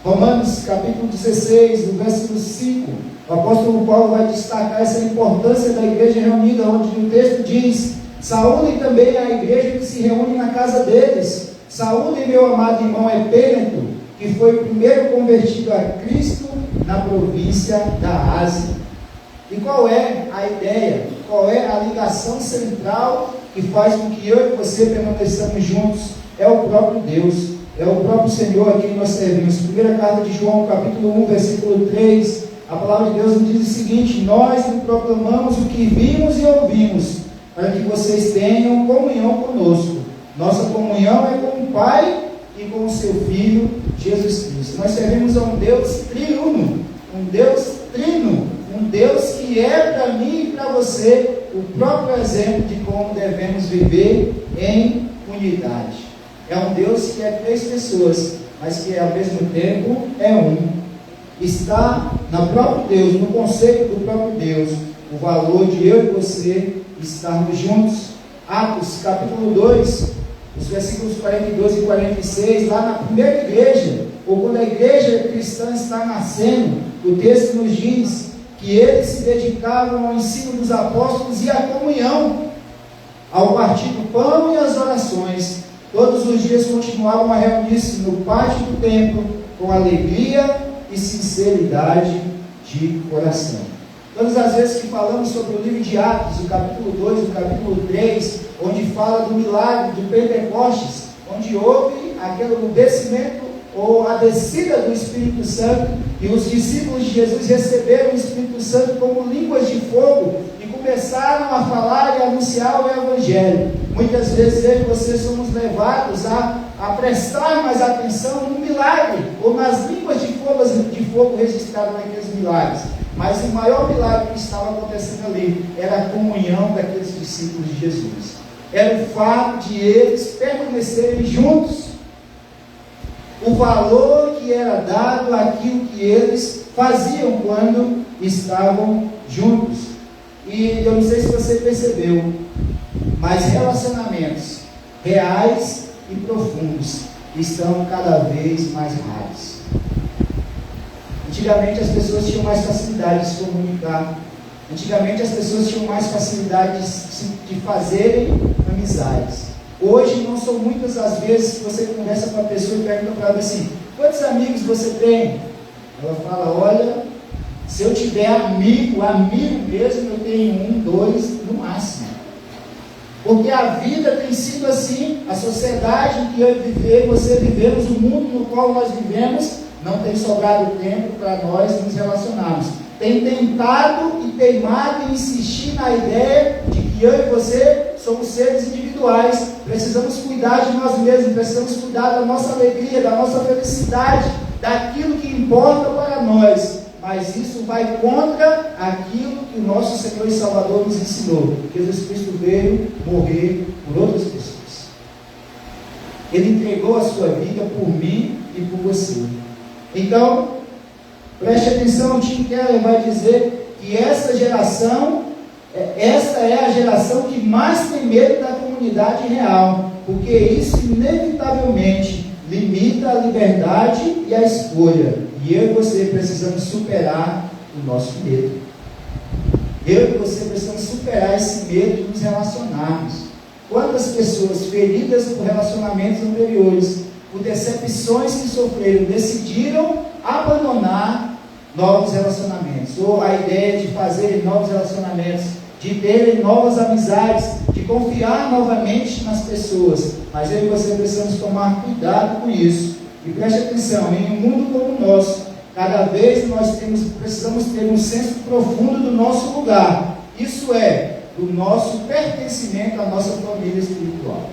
Romanos capítulo 16, no versículo 5, o apóstolo Paulo vai destacar essa importância da igreja reunida, onde no texto diz: saúdem também a igreja que se reúne na casa deles. Saúdem meu amado irmão Epêneto, que foi o primeiro convertido a Cristo na província da Ásia. E qual é a ideia? Qual é a ligação central que faz com que eu e você permaneçamos juntos? É o próprio Deus, é o próprio Senhor a quem nós servimos. Primeira carta de João, capítulo 1, versículo 3, a palavra de Deus nos diz o seguinte: nós lhe proclamamos o que vimos e ouvimos, para que vocês tenham comunhão conosco. Nossa comunhão é com o Pai e com o seu Filho, Jesus Cristo. Nós servimos a um Deus triuno, um Deus trino, um Deus que é para mim e para você o próprio exemplo de como devemos viver em unidade. É um Deus que é 3 pessoas, mas que ao mesmo tempo é um. Está no próprio Deus, no conceito do próprio Deus, o valor de eu e você estarmos juntos. Atos capítulo 2, os versículos 42 e 46, lá na primeira igreja, ou quando a igreja cristã está nascendo, o texto nos diz que eles se dedicavam ao ensino dos apóstolos e à comunhão, ao partir do pão e às orações. Todos os dias continuavam a reunir-se no pátio do templo com alegria e sinceridade de coração. Todas as vezes que falamos sobre o livro de Atos, o capítulo 2, o capítulo 3, onde fala do milagre de Pentecostes, onde houve aquele descimento ou a descida do Espírito Santo, e os discípulos de Jesus receberam o Espírito Santo como línguas de fogo e começaram a falar e anunciar o Evangelho. Muitas vezes eu e você somos levados a prestar mais atenção no milagre ou nas línguas de fogo registradas naqueles milagres. Mas o maior milagre que estava acontecendo ali era a comunhão daqueles discípulos de Jesus. Era o fato de eles permanecerem juntos. O valor que era dado àquilo que eles faziam quando estavam juntos. E eu não sei se você percebeu, mas relacionamentos reais e profundos estão cada vez mais raros. Antigamente as pessoas tinham mais facilidade de se comunicar. Antigamente as pessoas tinham mais facilidade de fazerem amizades. Hoje não são muitas as vezes que você conversa com a pessoa e pergunta para ela assim: quantos amigos você tem? Ela fala: olha, se eu tiver amigo mesmo, eu tenho 1, 2 no máximo. Porque a vida tem sido assim, a sociedade em que eu e você vivemos, o mundo no qual nós vivemos, não tem sobrado tempo para nós nos relacionarmos. Tem tentado e teimado em insistir na ideia de que eu e você somos seres individuais, precisamos cuidar de nós mesmos, precisamos cuidar da nossa alegria, da nossa felicidade, daquilo que importa para nós. Mas isso vai contra aquilo que o nosso Senhor e Salvador nos ensinou. Jesus Cristo veio morrer por outras pessoas. Ele entregou a sua vida por mim e por você. Então, preste atenção, Tim Keller vai dizer que esta é a geração que mais tem medo da comunidade real, porque isso inevitavelmente limita a liberdade e a escolha. E eu e você precisamos superar o nosso medo. Eu e você precisamos superar esse medo de nos relacionarmos. Quantas pessoas feridas por relacionamentos anteriores, por decepções que sofreram, decidiram abandonar novos relacionamentos, ou a ideia de fazer novos relacionamentos, de terem novas amizades, de confiar novamente nas pessoas. Mas eu e você precisamos tomar cuidado com isso. E preste atenção, em um mundo como o nosso, cada vez nós precisamos ter um senso profundo do nosso lugar. Isso é, do nosso pertencimento à nossa família espiritual.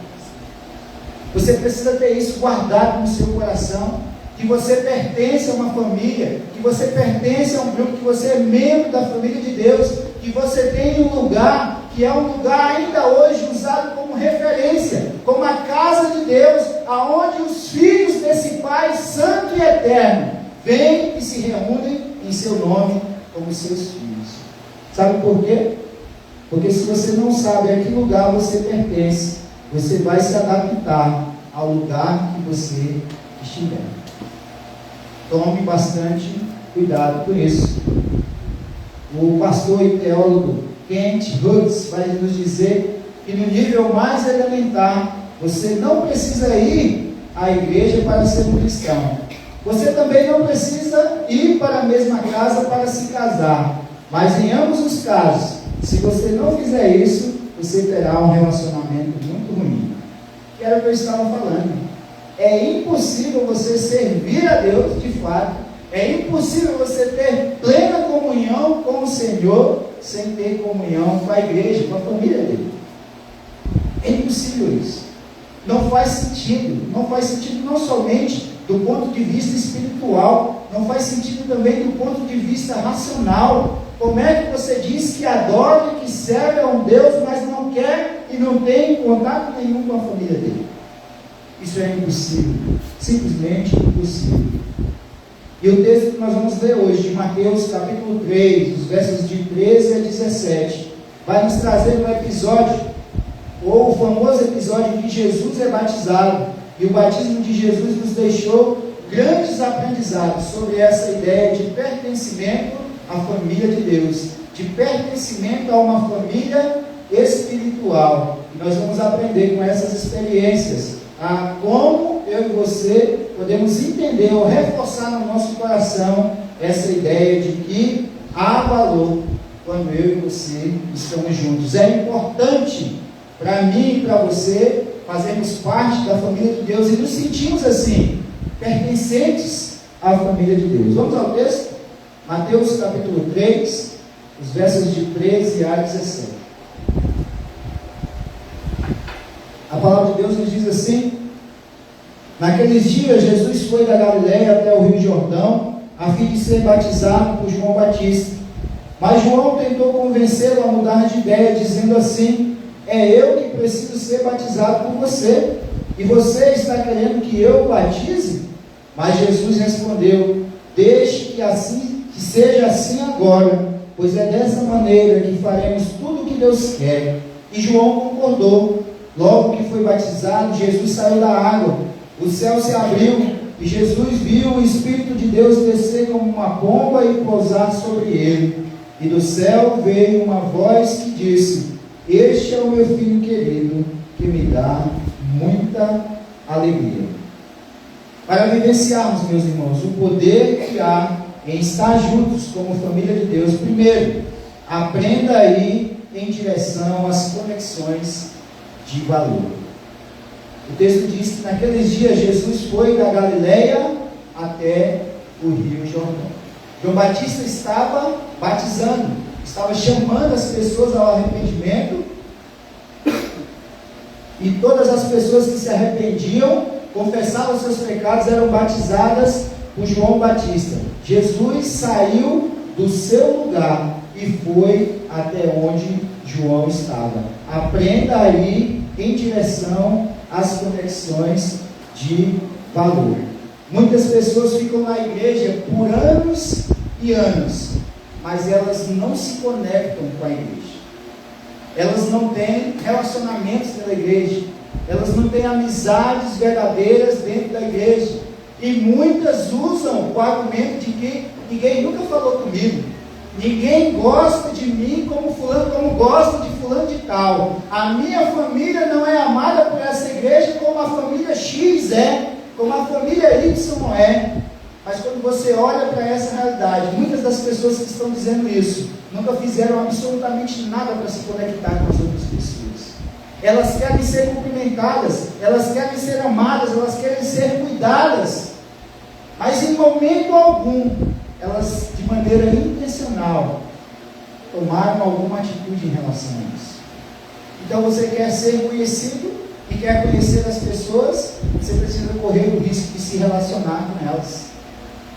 Você precisa ter isso guardado no seu coração, que você pertence a uma família, que você pertence a um grupo, que você é membro da família de Deus, que você tem um lugar, que é um lugar ainda hoje usado como referência, como a casa de Deus, aonde os filhos desse Pai Santo e Eterno vêm e se reúnem em seu nome como seus filhos. Sabe por quê? Porque se você não sabe a que lugar você pertence, você vai se adaptar ao lugar que você estiver. Tome bastante cuidado com isso. O pastor e teólogo Kent Hughes vai nos dizer que no nível mais elementar, você não precisa ir à igreja para ser um cristão. Você também não precisa ir para a mesma casa para se casar. Mas em ambos os casos, se você não fizer isso, você terá um relacionamento muito ruim. Que era o que eu estava falando. É impossível você servir a Deus de fato. É impossível você ter plena comunhão com o Senhor sem ter comunhão com a igreja, com a família dele. É impossível isso. Não faz sentido. Não faz sentido não somente do ponto de vista espiritual, não faz sentido também do ponto de vista racional. Como é que você diz que adora e que serve a um Deus, mas não quer e não tem contato nenhum com a família dele? Isso é impossível. Simplesmente impossível. E o texto que nós vamos ler hoje, de Mateus capítulo 3, os versos de 13 a 17, vai nos trazer um episódio, ou o famoso episódio em que Jesus é batizado. E o batismo de Jesus nos deixou grandes aprendizados sobre essa ideia de pertencimento à família de Deus, de pertencimento a uma família espiritual. E nós vamos aprender com essas experiências a como eu e você podemos entender ou reforçar no nosso coração essa ideia de que há valor quando eu e você estamos juntos. É importante para mim e para você fazermos parte da família de Deus e nos sentimos assim, pertencentes à família de Deus. Vamos ao texto? Mateus capítulo 3, os versos de 13 a 17. A palavra de Deus nos diz assim: naqueles dias Jesus foi da Galileia até o Rio Jordão, a fim de ser batizado por João Batista. Mas João tentou convencê-lo a mudar de ideia, dizendo assim: é eu que preciso ser batizado por você, e você está querendo que eu o batize? Mas Jesus respondeu: deixe que seja assim agora, pois é dessa maneira que faremos tudo o que Deus quer. E João concordou. Logo que foi batizado, Jesus saiu da água. O céu se abriu e Jesus viu o Espírito de Deus descer como uma pomba e pousar sobre ele. E do céu veio uma voz que disse: este é o meu filho querido, que me dá muita alegria. Para vivenciarmos, meus irmãos, o poder que há em estar juntos como família de Deus, primeiro, aprenda a ir em direção às conexões de valor. O texto diz que naqueles dias Jesus foi da Galileia até o Rio Jordão. João Batista estava batizando, estava chamando as pessoas ao arrependimento, e todas as pessoas que se arrependiam, confessavam seus pecados, eram batizadas por João Batista. Jesus saiu do seu lugar e foi até onde João estava. Aprenda a ir em direção às conexões de valor. Muitas pessoas ficam na igreja por anos e anos, mas elas não se conectam com a igreja. Elas não têm relacionamentos pela igreja. elas não têm amizades verdadeiras dentro da igreja. E muitas usam o argumento de que ninguém nunca falou comigo, ninguém gosta de mim como fulano, como gosta de fulano de tal. A minha família não é amada por essa igreja como a família X é, como a família Y é. Mas quando você olha para essa realidade, muitas das pessoas que estão dizendo isso nunca fizeram absolutamente nada para se conectar com as outras pessoas. Elas querem ser cumprimentadas, elas querem ser amadas, elas querem ser cuidadas, mas em momento algum elas, de maneira intencional, tomaram alguma atitude em relação a isso. Então você quer ser conhecido e quer conhecer as pessoas, você precisa correr o risco de se relacionar com elas.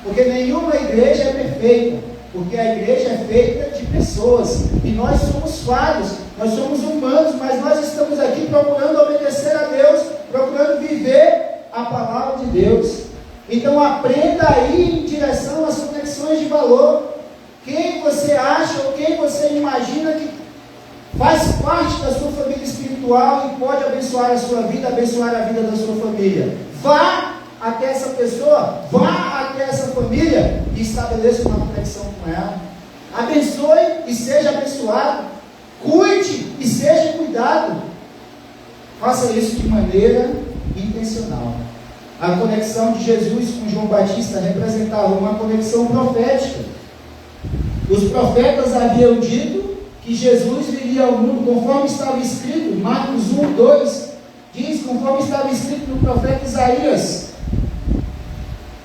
Porque nenhuma igreja é perfeita, porque a igreja é feita de pessoas, e nós somos falhos, nós somos humanos, mas nós estamos aqui procurando obedecer a Deus, procurando viver a palavra de Deus. Então aprenda a ir em direção às conexões de valor. Quem você acha ou quem você imagina que faz parte da sua família espiritual e pode abençoar a sua vida, abençoar a vida da sua família. Vá até essa pessoa, vá até essa família e estabeleça uma conexão com ela. Abençoe e seja abençoado. Cuide e seja cuidado. Faça isso de maneira intencional. A conexão de Jesus com João Batista representava uma conexão profética. Os profetas haviam dito que Jesus viria ao mundo, conforme estava escrito, Marcos 1:2, diz, conforme estava escrito no profeta Isaías: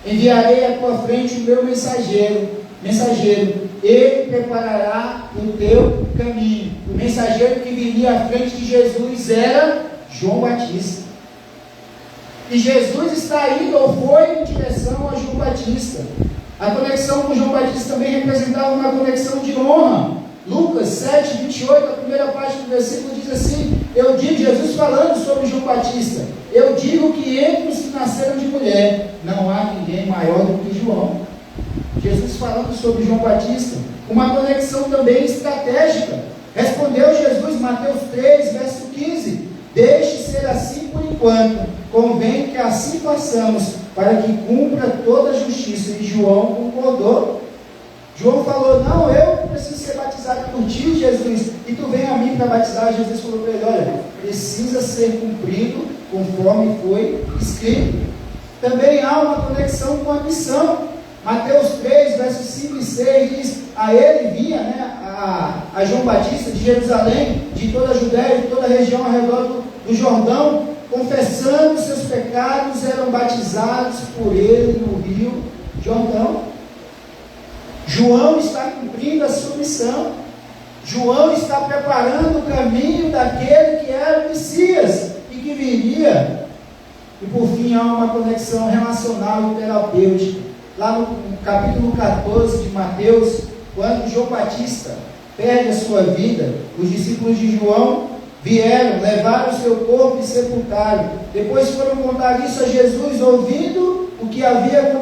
enviarei à tua frente o meu mensageiro, ele preparará o teu caminho. O mensageiro que viria à frente de Jesus era João Batista. E Jesus está indo ou foi em direção a João Batista. A conexão com João Batista também representava uma conexão de honra. Lucas 7:28, a primeira parte do versículo diz assim: Jesus falando sobre João Batista, eu digo que entre os que nasceram de mulher, não há ninguém maior do que João. Jesus falando sobre João Batista, uma conexão também estratégica. Respondeu Jesus, Mateus 3, verso 15: deixe ser assim por enquanto, convém que assim façamos, para que cumpra toda a justiça. E João concordou. João falou: não, eu preciso ser batizado por ti, Jesus, e tu vem a mim para batizar. Jesus falou para ele: olha, precisa ser cumprido conforme foi escrito. Também há uma conexão com a missão. Mateus 3, versos 5 e 6 diz: a ele vinha, a João Batista de Jerusalém, de toda a Judéia, de toda a região ao redor do Jordão, confessando seus pecados, eram batizados por ele no rio Jordão. João está cumprindo a sua missão. João está preparando o caminho daquele que era o Messias e que viria. E por fim há uma conexão relacional e terapêutica. Lá no capítulo 14 de Mateus, quando João Batista perde a sua vida, os discípulos de João vieram, levaram o seu corpo e sepultaram. Depois foram contar isso a Jesus, ouvindo o que havia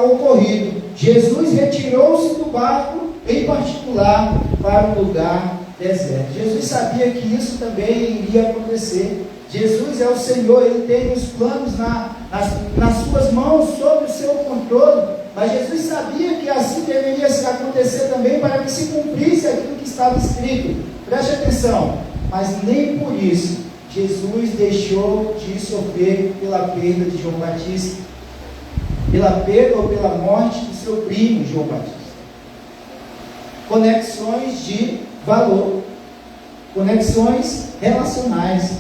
ocorrido. Jesus retirou-se do barco, em particular, para um lugar deserto. Jesus sabia que isso também iria acontecer. Jesus é o Senhor, Ele tem os planos nas suas mãos, sob o seu controle, mas Jesus sabia que assim deveria acontecer também, para que se cumprisse aquilo que estava escrito. Preste atenção, mas nem por isso Jesus deixou de sofrer pela perda de João Batista, pela perda ou pela morte do seu primo João Batista. Conexões de valor, conexões relacionais,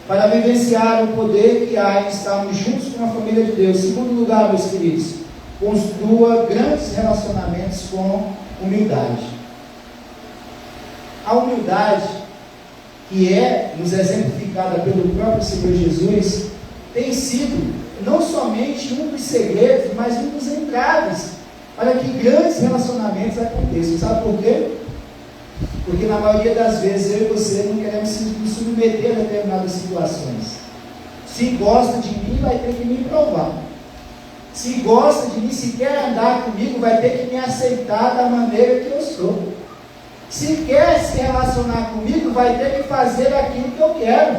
para vivenciar o poder que há em estarmos juntos com a família de Deus. Segundo lugar, meus queridos, construa grandes relacionamentos com humildade. A humildade, que é nos exemplificada pelo próprio Senhor Jesus, tem sido não somente um dos segredos, mas um dos entraves para que grandes relacionamentos aconteçam. Sabe por quê? Porque na maioria das vezes eu e você não queremos nos submeter a determinadas situações. Se gosta de mim, vai ter que me provar. Se gosta de mim, se quer andar comigo, vai ter que me aceitar da maneira que eu sou. Se quer se relacionar comigo, vai ter que fazer aquilo que eu quero.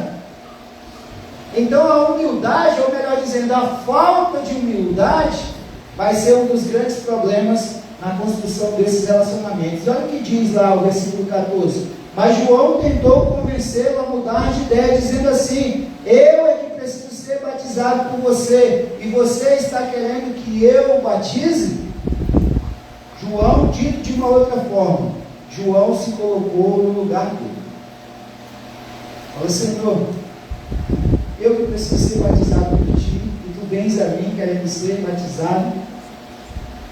Então a humildade, ou melhor dizendo, a falta de humildade, vai ser um dos grandes problemas na construção desses relacionamentos. Olha o que diz lá o versículo 14. Mas João tentou convencê-lo a mudar de ideia, dizendo assim: eu é que preciso ser batizado por você, e você está querendo que eu o batize? João, dito de uma outra forma, João se colocou no lugar dele. Fala: Senhor, eu que preciso ser batizado por ti, e tu vens a mim querendo ser batizado.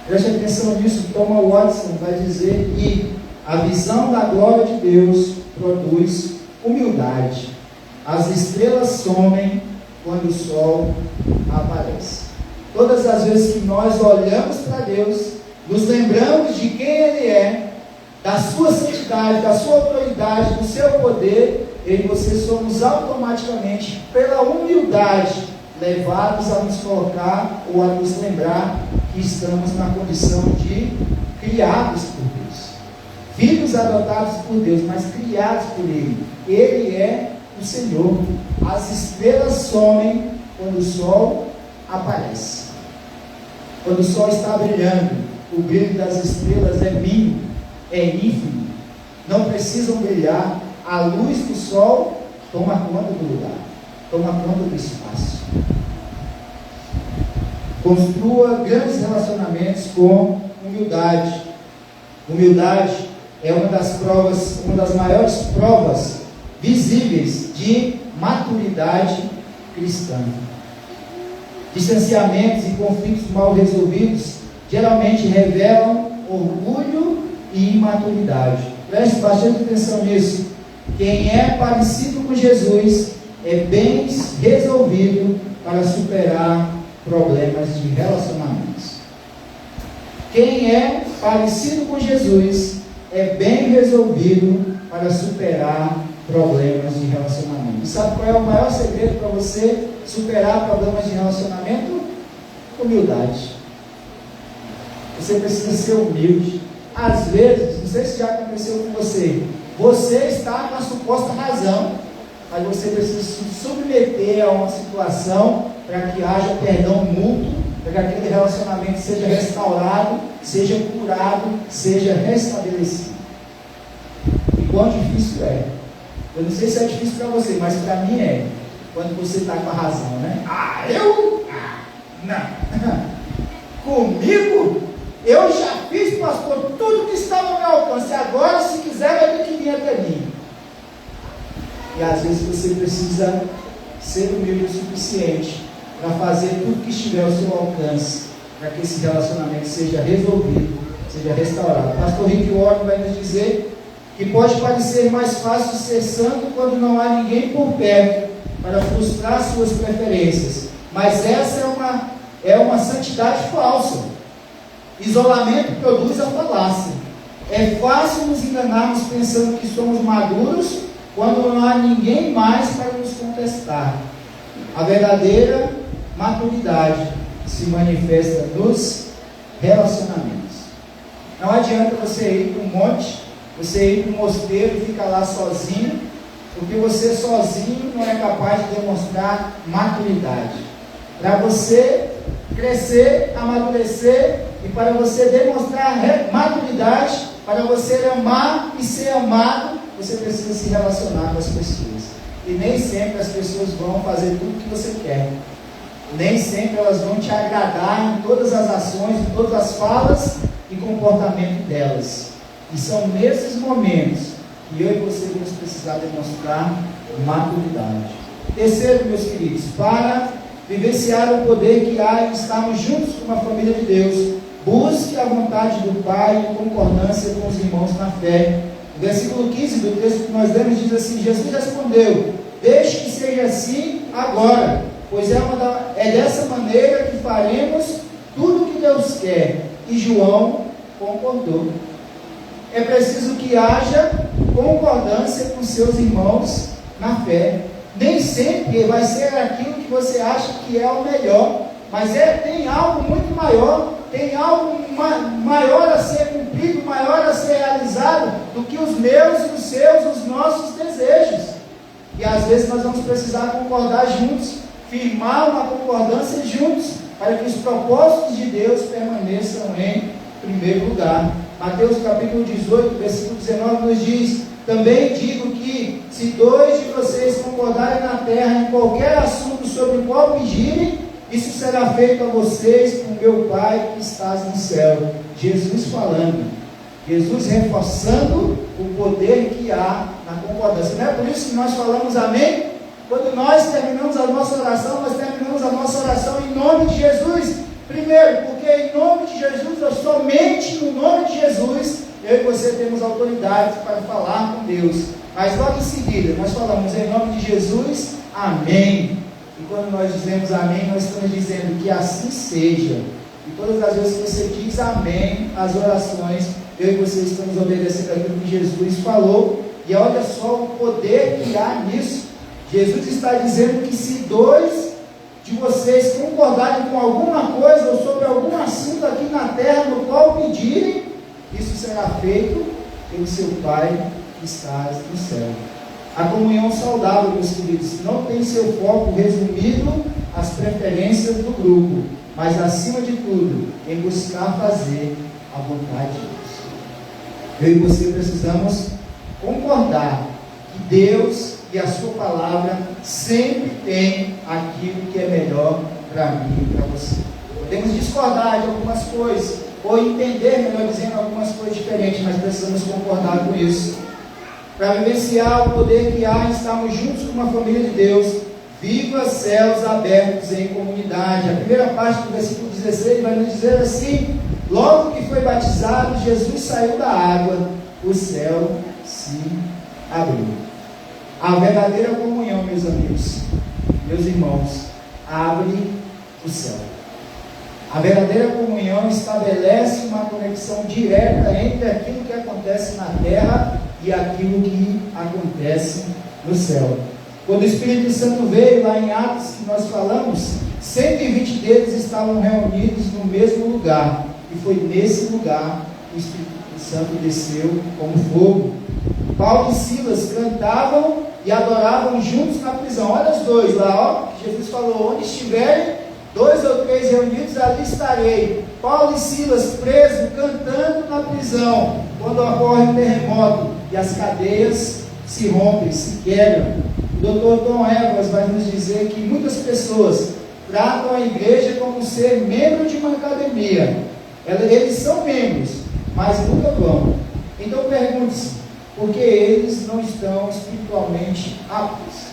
Preste atenção nisso. Thomas Watson vai dizer que a visão da glória de Deus produz humildade. As estrelas somem quando o sol aparece. Todas as vezes que nós olhamos para Deus, nos lembramos de quem Ele é, da sua santidade, da sua autoridade, do seu poder, eu e você somos automaticamente, pela humildade, levados a nos colocar ou a nos lembrar que estamos na condição de criados por Deus, filhos adotados por Deus, mas criados por Ele. Ele é o Senhor. As estrelas somem quando o sol aparece. Quando o sol está brilhando, o brilho das estrelas é mínimo, é ínfimo, não precisam brilhar. A luz do sol toma conta do lugar, toma conta do espaço. Construa grandes relacionamentos com humildade. Humildade é uma das maiores provas visíveis de maturidade cristã. Distanciamentos e conflitos mal resolvidos geralmente revelam orgulho e imaturidade. Preste bastante atenção nisso. Quem é parecido com Jesus é bem resolvido para superar problemas de relacionamentos. Quem é parecido com Jesus é bem resolvido para superar problemas de relacionamento. E sabe qual é o maior segredo para você superar problemas de relacionamento? Humildade. Você precisa ser humilde. Às vezes, não sei se já aconteceu com você, você está com a suposta razão, mas você precisa se submeter a uma situação para que haja perdão mútuo, para que aquele relacionamento seja restaurado, seja curado, seja restabelecido. E quão difícil é. Eu não sei se é difícil para você, mas para mim é. Quando você está com a razão, né? Não. Comigo? Eu já fiz, pastor, tudo que estava ao meu alcance. Agora, se quiser, vai ter que vir até mim. E às vezes você precisa ser humilde o suficiente para fazer tudo que estiver ao seu alcance, para que esse relacionamento seja resolvido, seja restaurado. O pastor Rick Warren vai nos dizer que pode parecer mais fácil ser santo quando não há ninguém por perto para frustrar suas preferências, mas essa é uma santidade falsa. Isolamento produz a falácia. É fácil nos enganarmos pensando que somos maduros quando não há ninguém mais para nos contestar. A verdadeira maturidade se manifesta nos relacionamentos. Não adianta você ir para um monte, você ir para um mosteiro e ficar lá sozinho, porque você sozinho não é capaz de demonstrar maturidade. Para você crescer, amadurecer, e para você demonstrar maturidade, para você amar e ser amado, você precisa se relacionar com as pessoas. E nem sempre as pessoas vão fazer tudo o que você quer. Nem sempre elas vão te agradar em todas as ações, em todas as falas e comportamento delas. E são nesses momentos que eu e você vamos precisar demonstrar maturidade. Terceiro, meus queridos, para vivenciar o poder que há em estarmos juntos com uma família de Deus, busque a vontade do Pai em concordância com os irmãos na fé. O versículo 15 do texto que nós lemos diz assim: Jesus respondeu: deixe que seja assim agora, pois é dessa maneira que faremos tudo o que Deus quer. E João concordou. É preciso que haja concordância com seus irmãos na fé. Nem sempre vai ser aquilo que você acha que é o melhor, mas tem algo muito maior, tem algo maior a ser cumprido, maior a ser realizado do que os meus, os seus, os nossos desejos. E às vezes nós vamos precisar concordar juntos, firmar uma concordância juntos, para que os propósitos de Deus permaneçam em primeiro lugar. Mateus capítulo 18, versículo 19 nos diz: também digo que, se 2 de vocês concordarem na terra em qualquer assunto sobre o qual pedirem, isso será feito a vocês por meu Pai que estás no céu. Jesus falando, Jesus reforçando o poder que há na concordância. Não é por isso que nós falamos amém? Quando nós terminamos a nossa oração, nós terminamos a nossa oração em nome de Jesus. Primeiro, porque em nome de Jesus, ou somente no nome de Jesus, eu e você temos autoridade para falar com Deus. Mas logo em seguida, nós falamos em nome de Jesus, amém. E quando nós dizemos amém, nós estamos dizendo que assim seja. E todas as vezes que você diz amém, as orações, eu e você estamos obedecendo aquilo que Jesus falou. E olha só o poder que há nisso. Jesus está dizendo que se 2 de vocês concordarem com alguma coisa ou sobre algum assunto aqui na terra no qual pedirem, isso será feito pelo seu Pai que está no céu. A comunhão saudável, meus queridos, não tem seu foco resumido às preferências do grupo, mas acima de tudo, em buscar fazer a vontade de Deus. Eu e você precisamos concordar que Deus e a sua palavra sempre tem aquilo que é melhor para mim e para você. Podemos discordar de algumas coisas, ou entender, melhor dizendo, algumas coisas diferentes, mas precisamos concordar com isso. Para vivenciar o poder que há em estarmos juntos com uma família de Deus, viva céus abertos em comunidade. A primeira parte do versículo 16 vai nos dizer assim: logo que foi batizado, Jesus saiu da água, o céu se abriu. A verdadeira comunhão, meus amigos, meus irmãos, abre o céu. A verdadeira comunhão estabelece uma conexão direta entre aquilo que acontece na terra e aquilo que acontece no céu. Quando o Espírito Santo veio lá em Atos, que nós falamos, 120 deles estavam reunidos no mesmo lugar, e foi nesse lugar que o Espírito Santo desceu como fogo. Paulo e Silas cantavam e adoravam juntos na prisão. Olha os dois lá, ó, Jesus falou: onde estiverem 2 ou 3 reunidos, ali estarei. Paulo e Silas presos, cantando na prisão, quando ocorre um terremoto e as cadeias se rompem, se quebram. O Dr. Tom Evans vai nos dizer que muitas pessoas tratam a igreja como ser membro de uma academia. Eles são membros, mas nunca vão. Então pergunte-se, por que eles não estão espiritualmente aptos?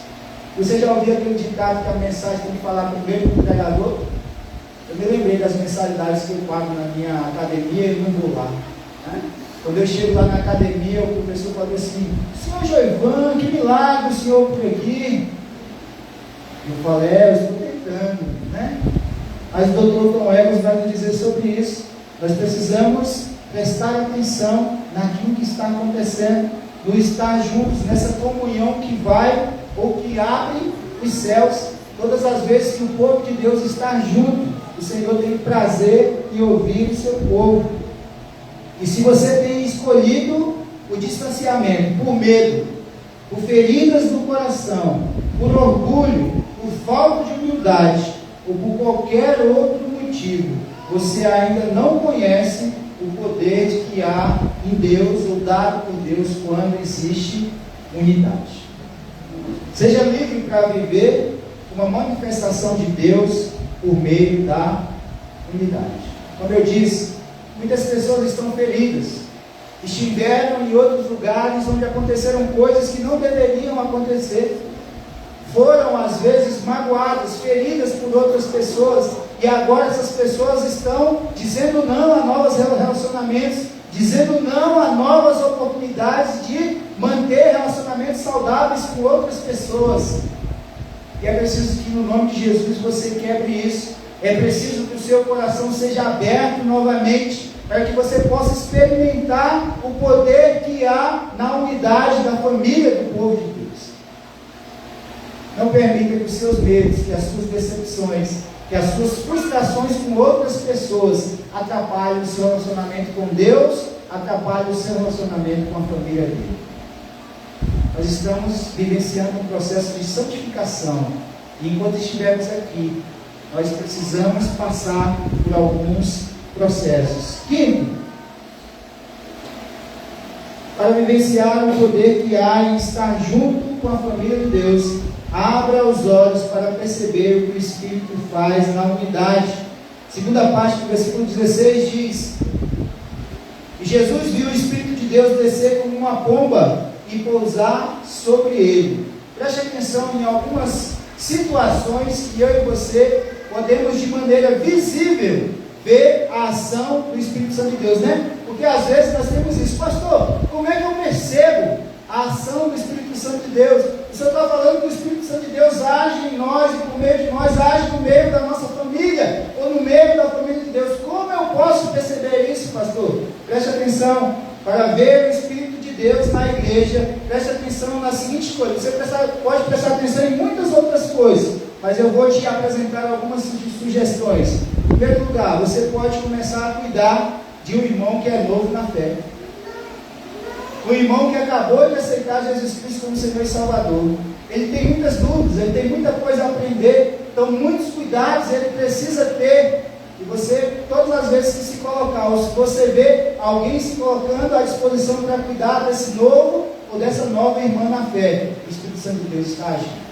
Você já ouviu aquele ditado que a mensagem tem que falar primeiro com o pregador? Eu me lembrei das mensalidades que eu pago na minha academia e não vou lá, né? Quando eu chego lá na academia, o professor falou assim: senhor Joivan, que milagre o senhor por aqui. Eu falei: eu estou tentando, né? Mas o Dr. Tom Evans vai nos dizer sobre isso. Nós precisamos prestar atenção naquilo que está acontecendo, no estar juntos, nessa comunhão que vai ou que abre os céus. Todas as vezes que o povo de Deus está junto, o Senhor tem prazer em ouvir o seu povo. E se você tem escolhido o distanciamento por medo, por feridas no coração, por orgulho, por falta de humildade ou por qualquer outro motivo, você ainda não conhece o poder de que há em Deus ou dado por Deus quando existe unidade. Seja livre para viver uma manifestação de Deus por meio da unidade. Como eu disse, muitas pessoas estão feridas, estiveram em outros lugares onde aconteceram coisas que não deveriam acontecer, foram às vezes magoadas, feridas por outras pessoas, e agora essas pessoas estão dizendo não a novos relacionamentos, dizendo não a novas oportunidades de manter relacionamentos saudáveis com outras pessoas. E é preciso que no nome de Jesus você quebre isso. É preciso que o seu coração seja aberto novamente, para que você possa experimentar o poder que há na unidade da família do povo de Deus. Não permita que os seus medos, que as suas decepções, que as suas frustrações com outras pessoas atrapalhem o seu relacionamento com Deus, atrapalhem o seu relacionamento com a família dele. nós estamos vivenciando um processo de santificação. E enquanto estivermos aqui, nós precisamos passar por alguns processos. Quinto, para vivenciar o poder que há em estar junto com a família de Deus, abra os olhos para perceber o que o Espírito faz na unidade. Segunda parte do versículo 16 diz: e Jesus viu o Espírito de Deus descer como uma pomba e pousar sobre ele. Preste atenção em algumas situações que eu e você podemos de maneira visível ver a ação do Espírito Santo de Deus, né? Porque às vezes nós temos isso, pastor, como é que eu percebo a ação do Espírito Santo de Deus? O senhor está falando que o Espírito Santo de Deus age em nós e por meio de nós, age no meio da nossa família, ou no meio da família de Deus. Como eu posso perceber isso, pastor? Preste atenção, para ver o Espírito de Deus na igreja, preste atenção na seguinte coisa. Você pode prestar atenção em muitas outras coisas, mas eu vou te apresentar algumas sugestões. Em primeiro lugar, você pode começar a cuidar de um irmão que é novo na fé. Um irmão que acabou de aceitar Jesus Cristo como Senhor e Salvador. Ele tem muitas dúvidas, ele tem muita coisa a aprender, então muitos cuidados ele precisa ter. E você, todas as vezes que se colocar, ou se você vê alguém se colocando à disposição para cuidar desse novo ou dessa nova irmã na fé, o Espírito Santo de Deus está agindo.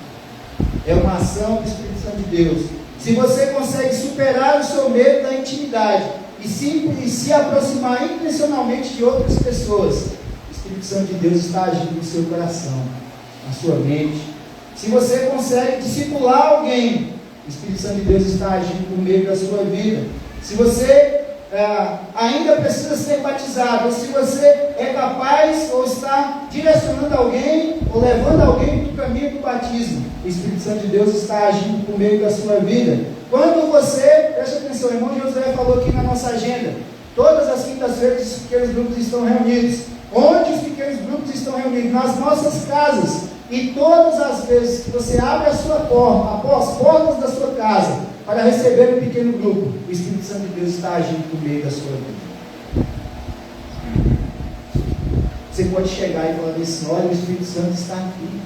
É uma ação do Espírito Santo de Deus. Se você consegue superar o seu medo da intimidade e se aproximar intencionalmente de outras pessoas, o Espírito Santo de Deus está agindo no seu coração, na sua mente. Se você consegue discipular alguém, o Espírito Santo de Deus está agindo no meio da sua vida. Se você ainda precisa ser batizado, ou se você é capaz ou está direcionando alguém ou levando alguém para o caminho do batismo, o Espírito Santo de Deus está agindo por meio da sua vida. Quando você, preste atenção, o irmão Josué falou aqui na nossa agenda, todas as quintas-feiras os pequenos grupos estão reunidos. Onde os pequenos grupos estão reunidos? Nas nossas casas. E todas as vezes que você abre a sua porta, as portas da sua casa, para receber um pequeno grupo, o Espírito Santo de Deus está agindo por meio da sua vida. Você pode chegar e falar assim: olha, o Espírito Santo está aqui.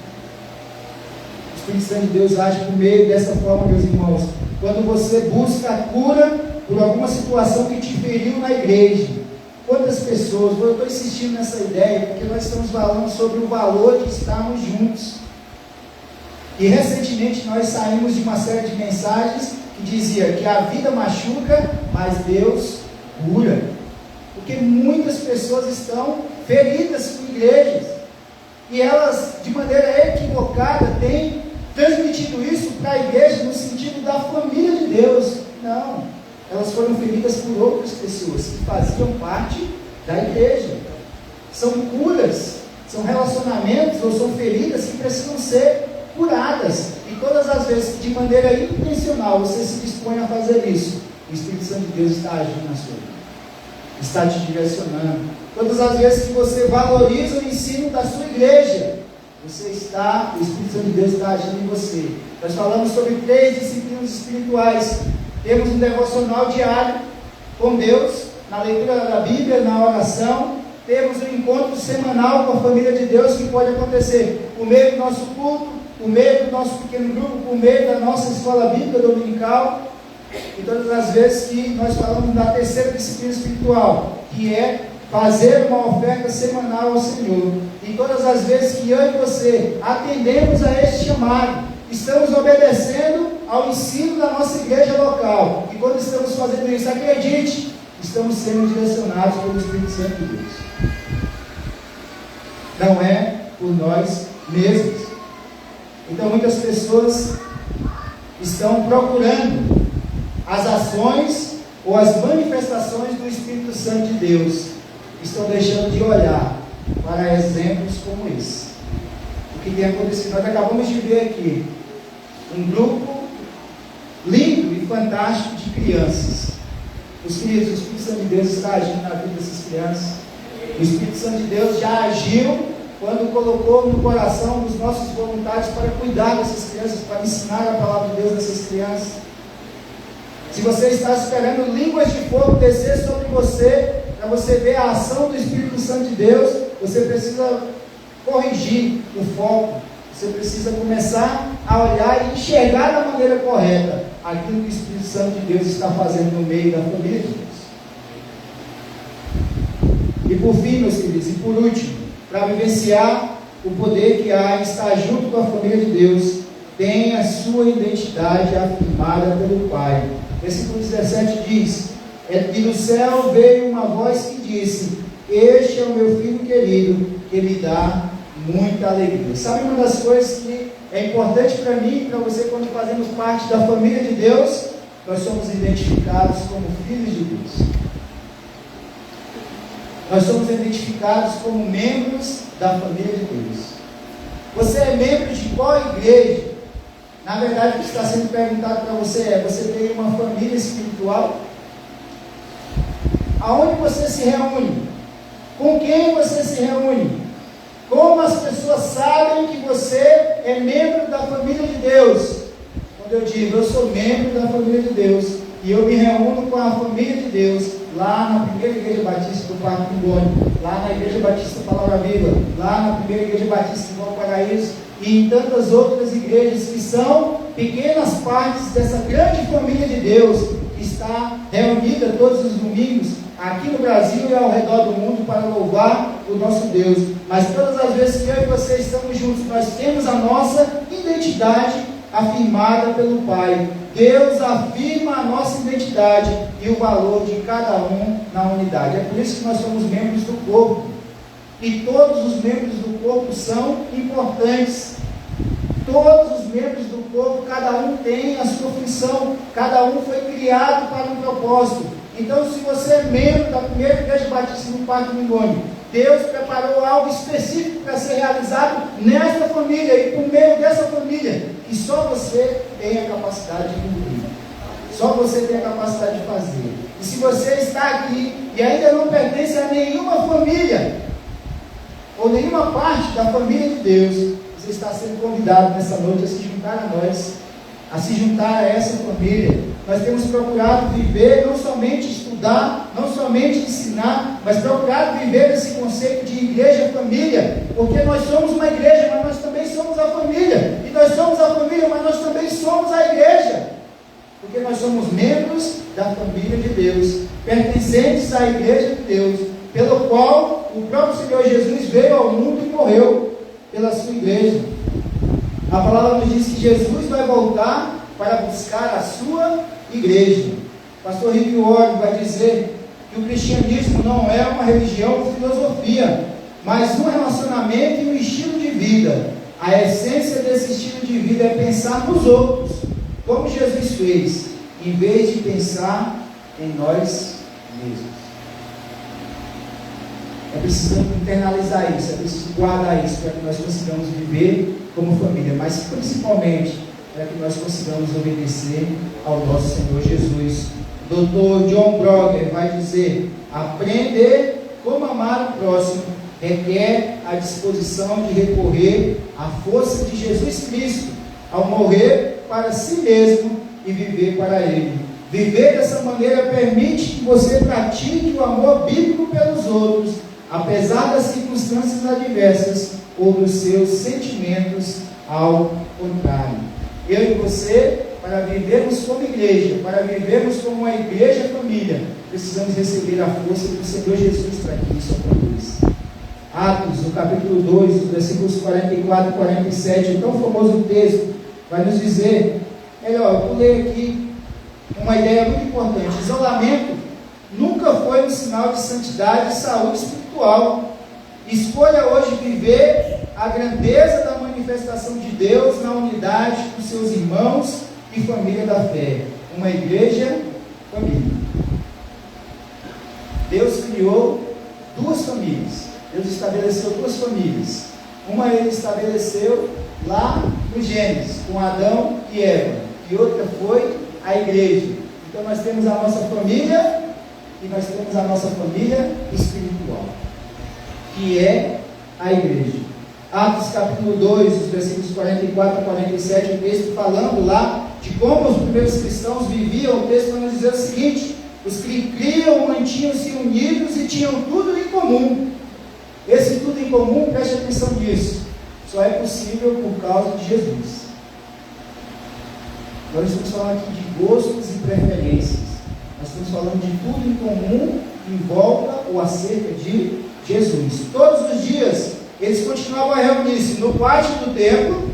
O Espírito Santo de Deus age por meio dessa forma, meus irmãos. Quando você busca a cura por alguma situação que te feriu na igreja. Quantas pessoas, eu estou insistindo nessa ideia, porque nós estamos falando sobre o valor de estarmos juntos. E recentemente nós saímos de uma série de mensagens que dizia que a vida machuca, mas Deus cura. Porque muitas pessoas estão feridas com igrejas. E elas, de maneira equivocada, têm transmitido isso para a igreja no sentido da família de Deus. Não. Elas foram feridas por outras pessoas que faziam parte da igreja. São curas, são relacionamentos ou são feridas que precisam ser curadas. E todas as vezes que de maneira intencional você se dispõe a fazer isso, o Espírito Santo de Deus está agindo na sua vida, está te direcionando. Todas as vezes que você valoriza o ensino da sua igreja, o Espírito Santo de Deus está agindo em você. Nós falamos sobre 3 disciplinas espirituais. Temos um devocional diário com Deus, na leitura da Bíblia, na oração. Temos um encontro semanal com a família de Deus que pode acontecer por meio do nosso culto, por meio do nosso pequeno grupo, por meio da nossa escola bíblica dominical. E todas as vezes que nós falamos da terceira disciplina espiritual, que é fazer uma oferta semanal ao Senhor. E todas as vezes que eu e você atendemos a este chamado, estamos obedecendo ao ensino da nossa igreja local. E quando estamos fazendo isso, acredite, estamos sendo direcionados pelo Espírito Santo de Deus. Não é por nós mesmos. Então muitas pessoas estão procurando as ações ou as manifestações do Espírito Santo de Deus. Estão deixando de olhar para exemplos como esse. O que tem acontecido? Nós acabamos de ver aqui um grupo lindo e fantástico de crianças. Os queridos, o Espírito Santo de Deus está agindo na vida dessas crianças. O Espírito Santo de Deus já agiu quando colocou no coração dos nossos voluntários para cuidar dessas crianças, para ensinar a palavra de Deus nessas crianças. Se você está esperando línguas de fogo descer sobre você, para você ver a ação do Espírito Santo de Deus, você precisa corrigir o foco. Você precisa começar a olhar e enxergar da maneira correta aquilo que o Espírito Santo de Deus está fazendo no meio da família de Deus. E por fim, meus queridos, e por último, para vivenciar o poder que há em estar junto com a família de Deus, tem a sua identidade afirmada pelo Pai. Versículo 17 diz: e do céu veio uma voz que disse: este é o meu filho querido, que me dá muita alegria. Sabe uma das coisas que é importante para mim e para você quando fazemos parte da família de Deus? Nós somos identificados como filhos de Deus. Nós somos identificados como membros da família de Deus. Você é membro de qual igreja? Na verdade, o que está sendo perguntado para você é: você tem uma família espiritual? Aonde você se reúne? Com quem você se reúne? Como as pessoas sabem que você é membro da família de Deus? Quando eu digo eu sou membro da família de Deus e eu me reúno com a família de Deus lá na primeira igreja batista do Parque Mingoni, lá na igreja batista Palavra Viva, lá na primeira igreja batista do Valparaíso e em tantas outras igrejas que são pequenas partes dessa grande família de Deus que está reunida todos os domingos aqui no Brasil e ao redor do mundo para louvar o nosso Deus. Mas todas as vezes que eu e você estamos juntos, nós temos a nossa identidade afirmada pelo Pai. Deus afirma a nossa identidade e o valor de cada um na unidade. É por isso que nós somos membros do corpo. E todos os membros do corpo são importantes. Todos os membros do corpo, cada um tem a sua função, cada um foi criado para um propósito. Então, se você é membro da primeira igreja batista do Parque Mingoni, Deus preparou algo específico para ser realizado nesta família e por meio dessa família, que só você tem a capacidade de cumprir, só você tem a capacidade de fazer. E se você está aqui e ainda não pertence a nenhuma família, ou nenhuma parte da família de Deus, você está sendo convidado nessa noite a se juntar a nós, a se juntar a essa família. Nós temos procurado viver, não somente estudar, não somente ensinar, mas procurado viver esse conceito de igreja-família, porque nós somos uma igreja, mas nós também somos a família, e nós somos a família, mas nós também somos a igreja, porque nós somos membros da família de Deus, pertencentes à igreja de Deus, pelo qual o próprio Senhor Jesus veio ao mundo e morreu pela sua igreja. A palavra nos diz que Jesus vai voltar para buscar a sua igreja. Pastor Rick Warren vai dizer que o cristianismo não é uma religião ou filosofia, mas um relacionamento e um estilo de vida. A essência desse estilo de vida é pensar nos outros, como Jesus fez, em vez de pensar em nós mesmos. É preciso internalizar isso, é preciso guardar isso para que nós consigamos viver como família, mas principalmente para que nós consigamos obedecer ao nosso Senhor Jesus. Dr. John Broger vai dizer: aprender como amar o próximo requer a disposição de recorrer à força de Jesus Cristo, ao morrer para si mesmo e viver para Ele. Viver dessa maneira permite que você pratique o amor bíblico pelos outros, apesar das circunstâncias adversas ou dos seus sentimentos ao contrário. Eu e você, para vivermos como igreja, para vivermos como uma igreja família, precisamos receber a força do Senhor Jesus para que isso aconteça. Atos, no capítulo 2, os versículos 44 e 47, o tão famoso texto, vai nos dizer, melhor, eu vou ler aqui uma ideia muito importante. Isolamento nunca foi um sinal de santidade e saúde espiritual. Escolha hoje viver a grandeza da manifestação de Deus na unidade dos seus irmãos e família da fé. Uma igreja família. Deus criou duas famílias. Deus estabeleceu duas famílias. Uma ele estabeleceu lá no Gênesis, com Adão e Eva. E outra foi a igreja. Então nós temos a nossa família e nós temos a nossa família espiritual, que é a igreja. Atos capítulo 2, os versículos 44 a 47, o texto falando lá de como os primeiros cristãos viviam. O texto vai nos dizer o seguinte: os que criam mantinham-se unidos e tinham tudo em comum. Esse tudo em comum, preste atenção nisso, só é possível por causa de Jesus. Nós estamos falando aqui de gostos e preferências. Nós estamos falando de tudo em comum em volta ou acerca de Jesus. Todos os dias eles continuavam a reunir-se no pátio do templo,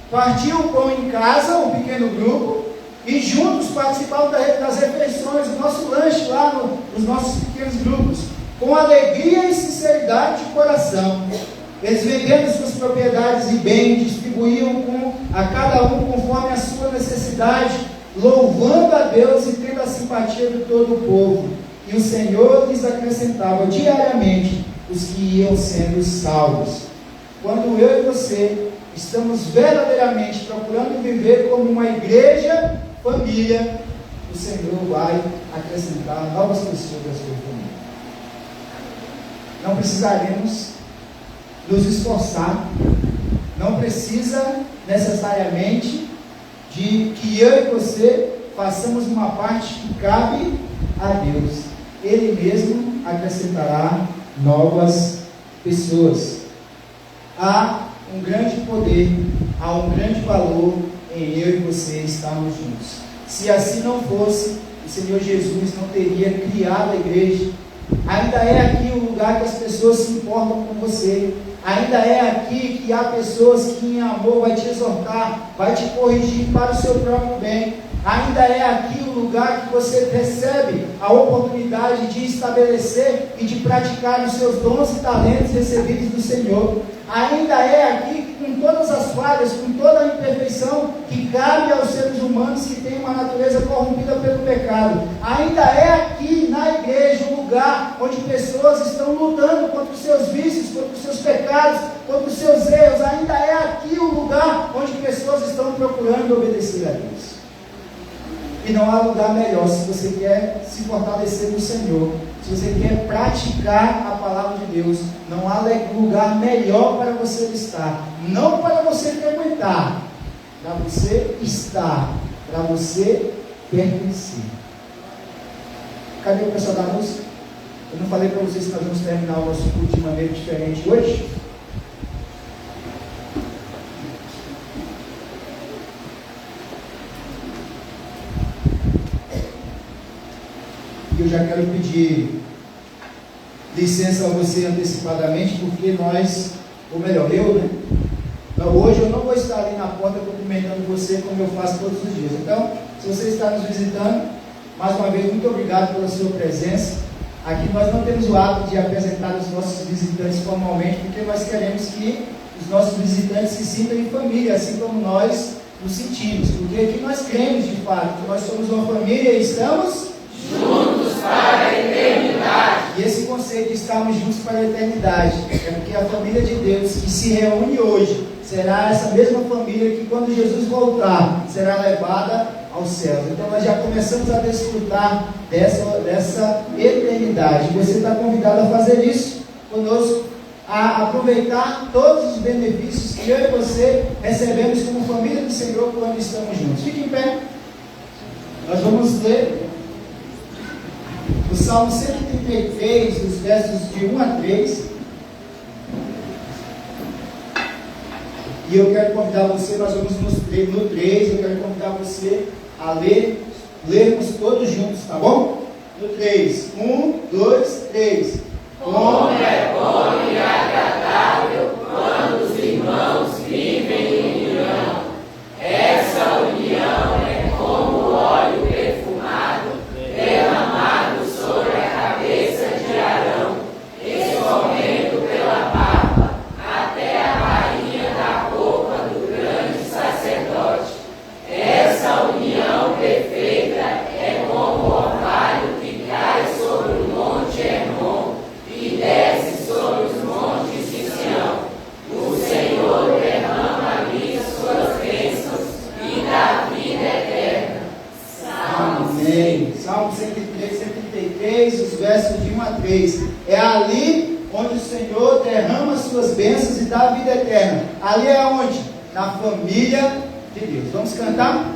partiam o pão em casa, um pequeno grupo, e juntos participavam das refeições, do nosso lanche lá nos nossos pequenos grupos, com alegria e sinceridade de coração. Eles vendendo suas propriedades e bens, distribuíam a cada um conforme a sua necessidade, louvando a Deus e tendo a simpatia de todo o povo. E o Senhor lhes acrescentava diariamente os que iam sendo salvos. Quando eu e você estamos verdadeiramente procurando viver como uma igreja, família, o Senhor vai acrescentar novas pessoas à sua família. Não precisaremos nos esforçar, não precisa necessariamente de que eu e você façamos uma parte que cabe a Deus. Ele mesmo acrescentará novas pessoas. Há um grande poder, há um grande valor em eu e você estarmos juntos. Se assim não fosse, o Senhor Jesus não teria criado a igreja. Ainda é aqui o lugar que as pessoas se importam com você. Ainda é aqui que há pessoas que em amor vai te exortar, vai te corrigir para o seu próprio bem. Ainda é aqui o lugar que você recebe a oportunidade de estabelecer e de praticar os seus dons e talentos recebidos do Senhor. Ainda é aqui, com todas as falhas, com toda a imperfeição que cabe aos seres humanos que têm uma natureza corrompida pelo pecado. Ainda é aqui na igreja um lugar onde pessoas estão lutando contra os seus vícios, contra os seus pecados, contra os seus erros. Ainda é aqui o lugar onde pessoas estão procurando obedecer a Deus. E não há lugar melhor se você quer se fortalecer no Senhor, se você quer praticar a palavra de Deus. Não há lugar melhor para você estar, não para você frequentar, para você estar, para você pertencer. Cadê o pessoal da música? Eu não falei para vocês que nós vamos terminar o nosso culto de maneira diferente hoje? Eu já quero pedir licença a você antecipadamente, porque nós, ou melhor, eu, né? Então, hoje eu não vou estar ali na porta cumprimentando você como eu faço todos os dias. Então, se você está nos visitando, mais uma vez, muito obrigado pela sua presença. Aqui nós não temos o hábito de apresentar os nossos visitantes formalmente, porque nós queremos que os nossos visitantes se sintam em família, assim como nós nos sentimos. Porque aqui nós cremos de fato que nós somos uma família e estamos juntos para a eternidade. E esse conceito de estarmos juntos para a eternidade é porque a família de Deus que se reúne hoje será essa mesma família que quando Jesus voltar será levada aos céus. Então nós já começamos a desfrutar dessa eternidade. Você está convidado a fazer isso conosco, a aproveitar todos os benefícios que eu e você recebemos como família do Senhor quando estamos juntos. Fique em pé. Nós vamos ler o Salmo 133, os versos de 1 a 3. E eu quero convidar você, nós vamos no 3, eu quero convidar você a lermos todos juntos, tá bom? No 3, 1, 2, 3. Como é bom e agradável quando os irmãos vivem em união. Essa união é como óleo perfumado, derramado sobre a cabeça de Arão, escorrendo pela barba até a bainha da roupa do grande sacerdote. Essa união perfeita é como o orvalho que cai sobre o monte Hermon e desce sobre os montes de Sião. O Senhor derrama ali suas bênçãos e dá vida eterna. Amém. Salmo 133, os versos de 1 a 3. É ali onde o Senhor derrama suas bênçãos e dá vida eterna. Ali é onde? Na família de Deus. Vamos cantar?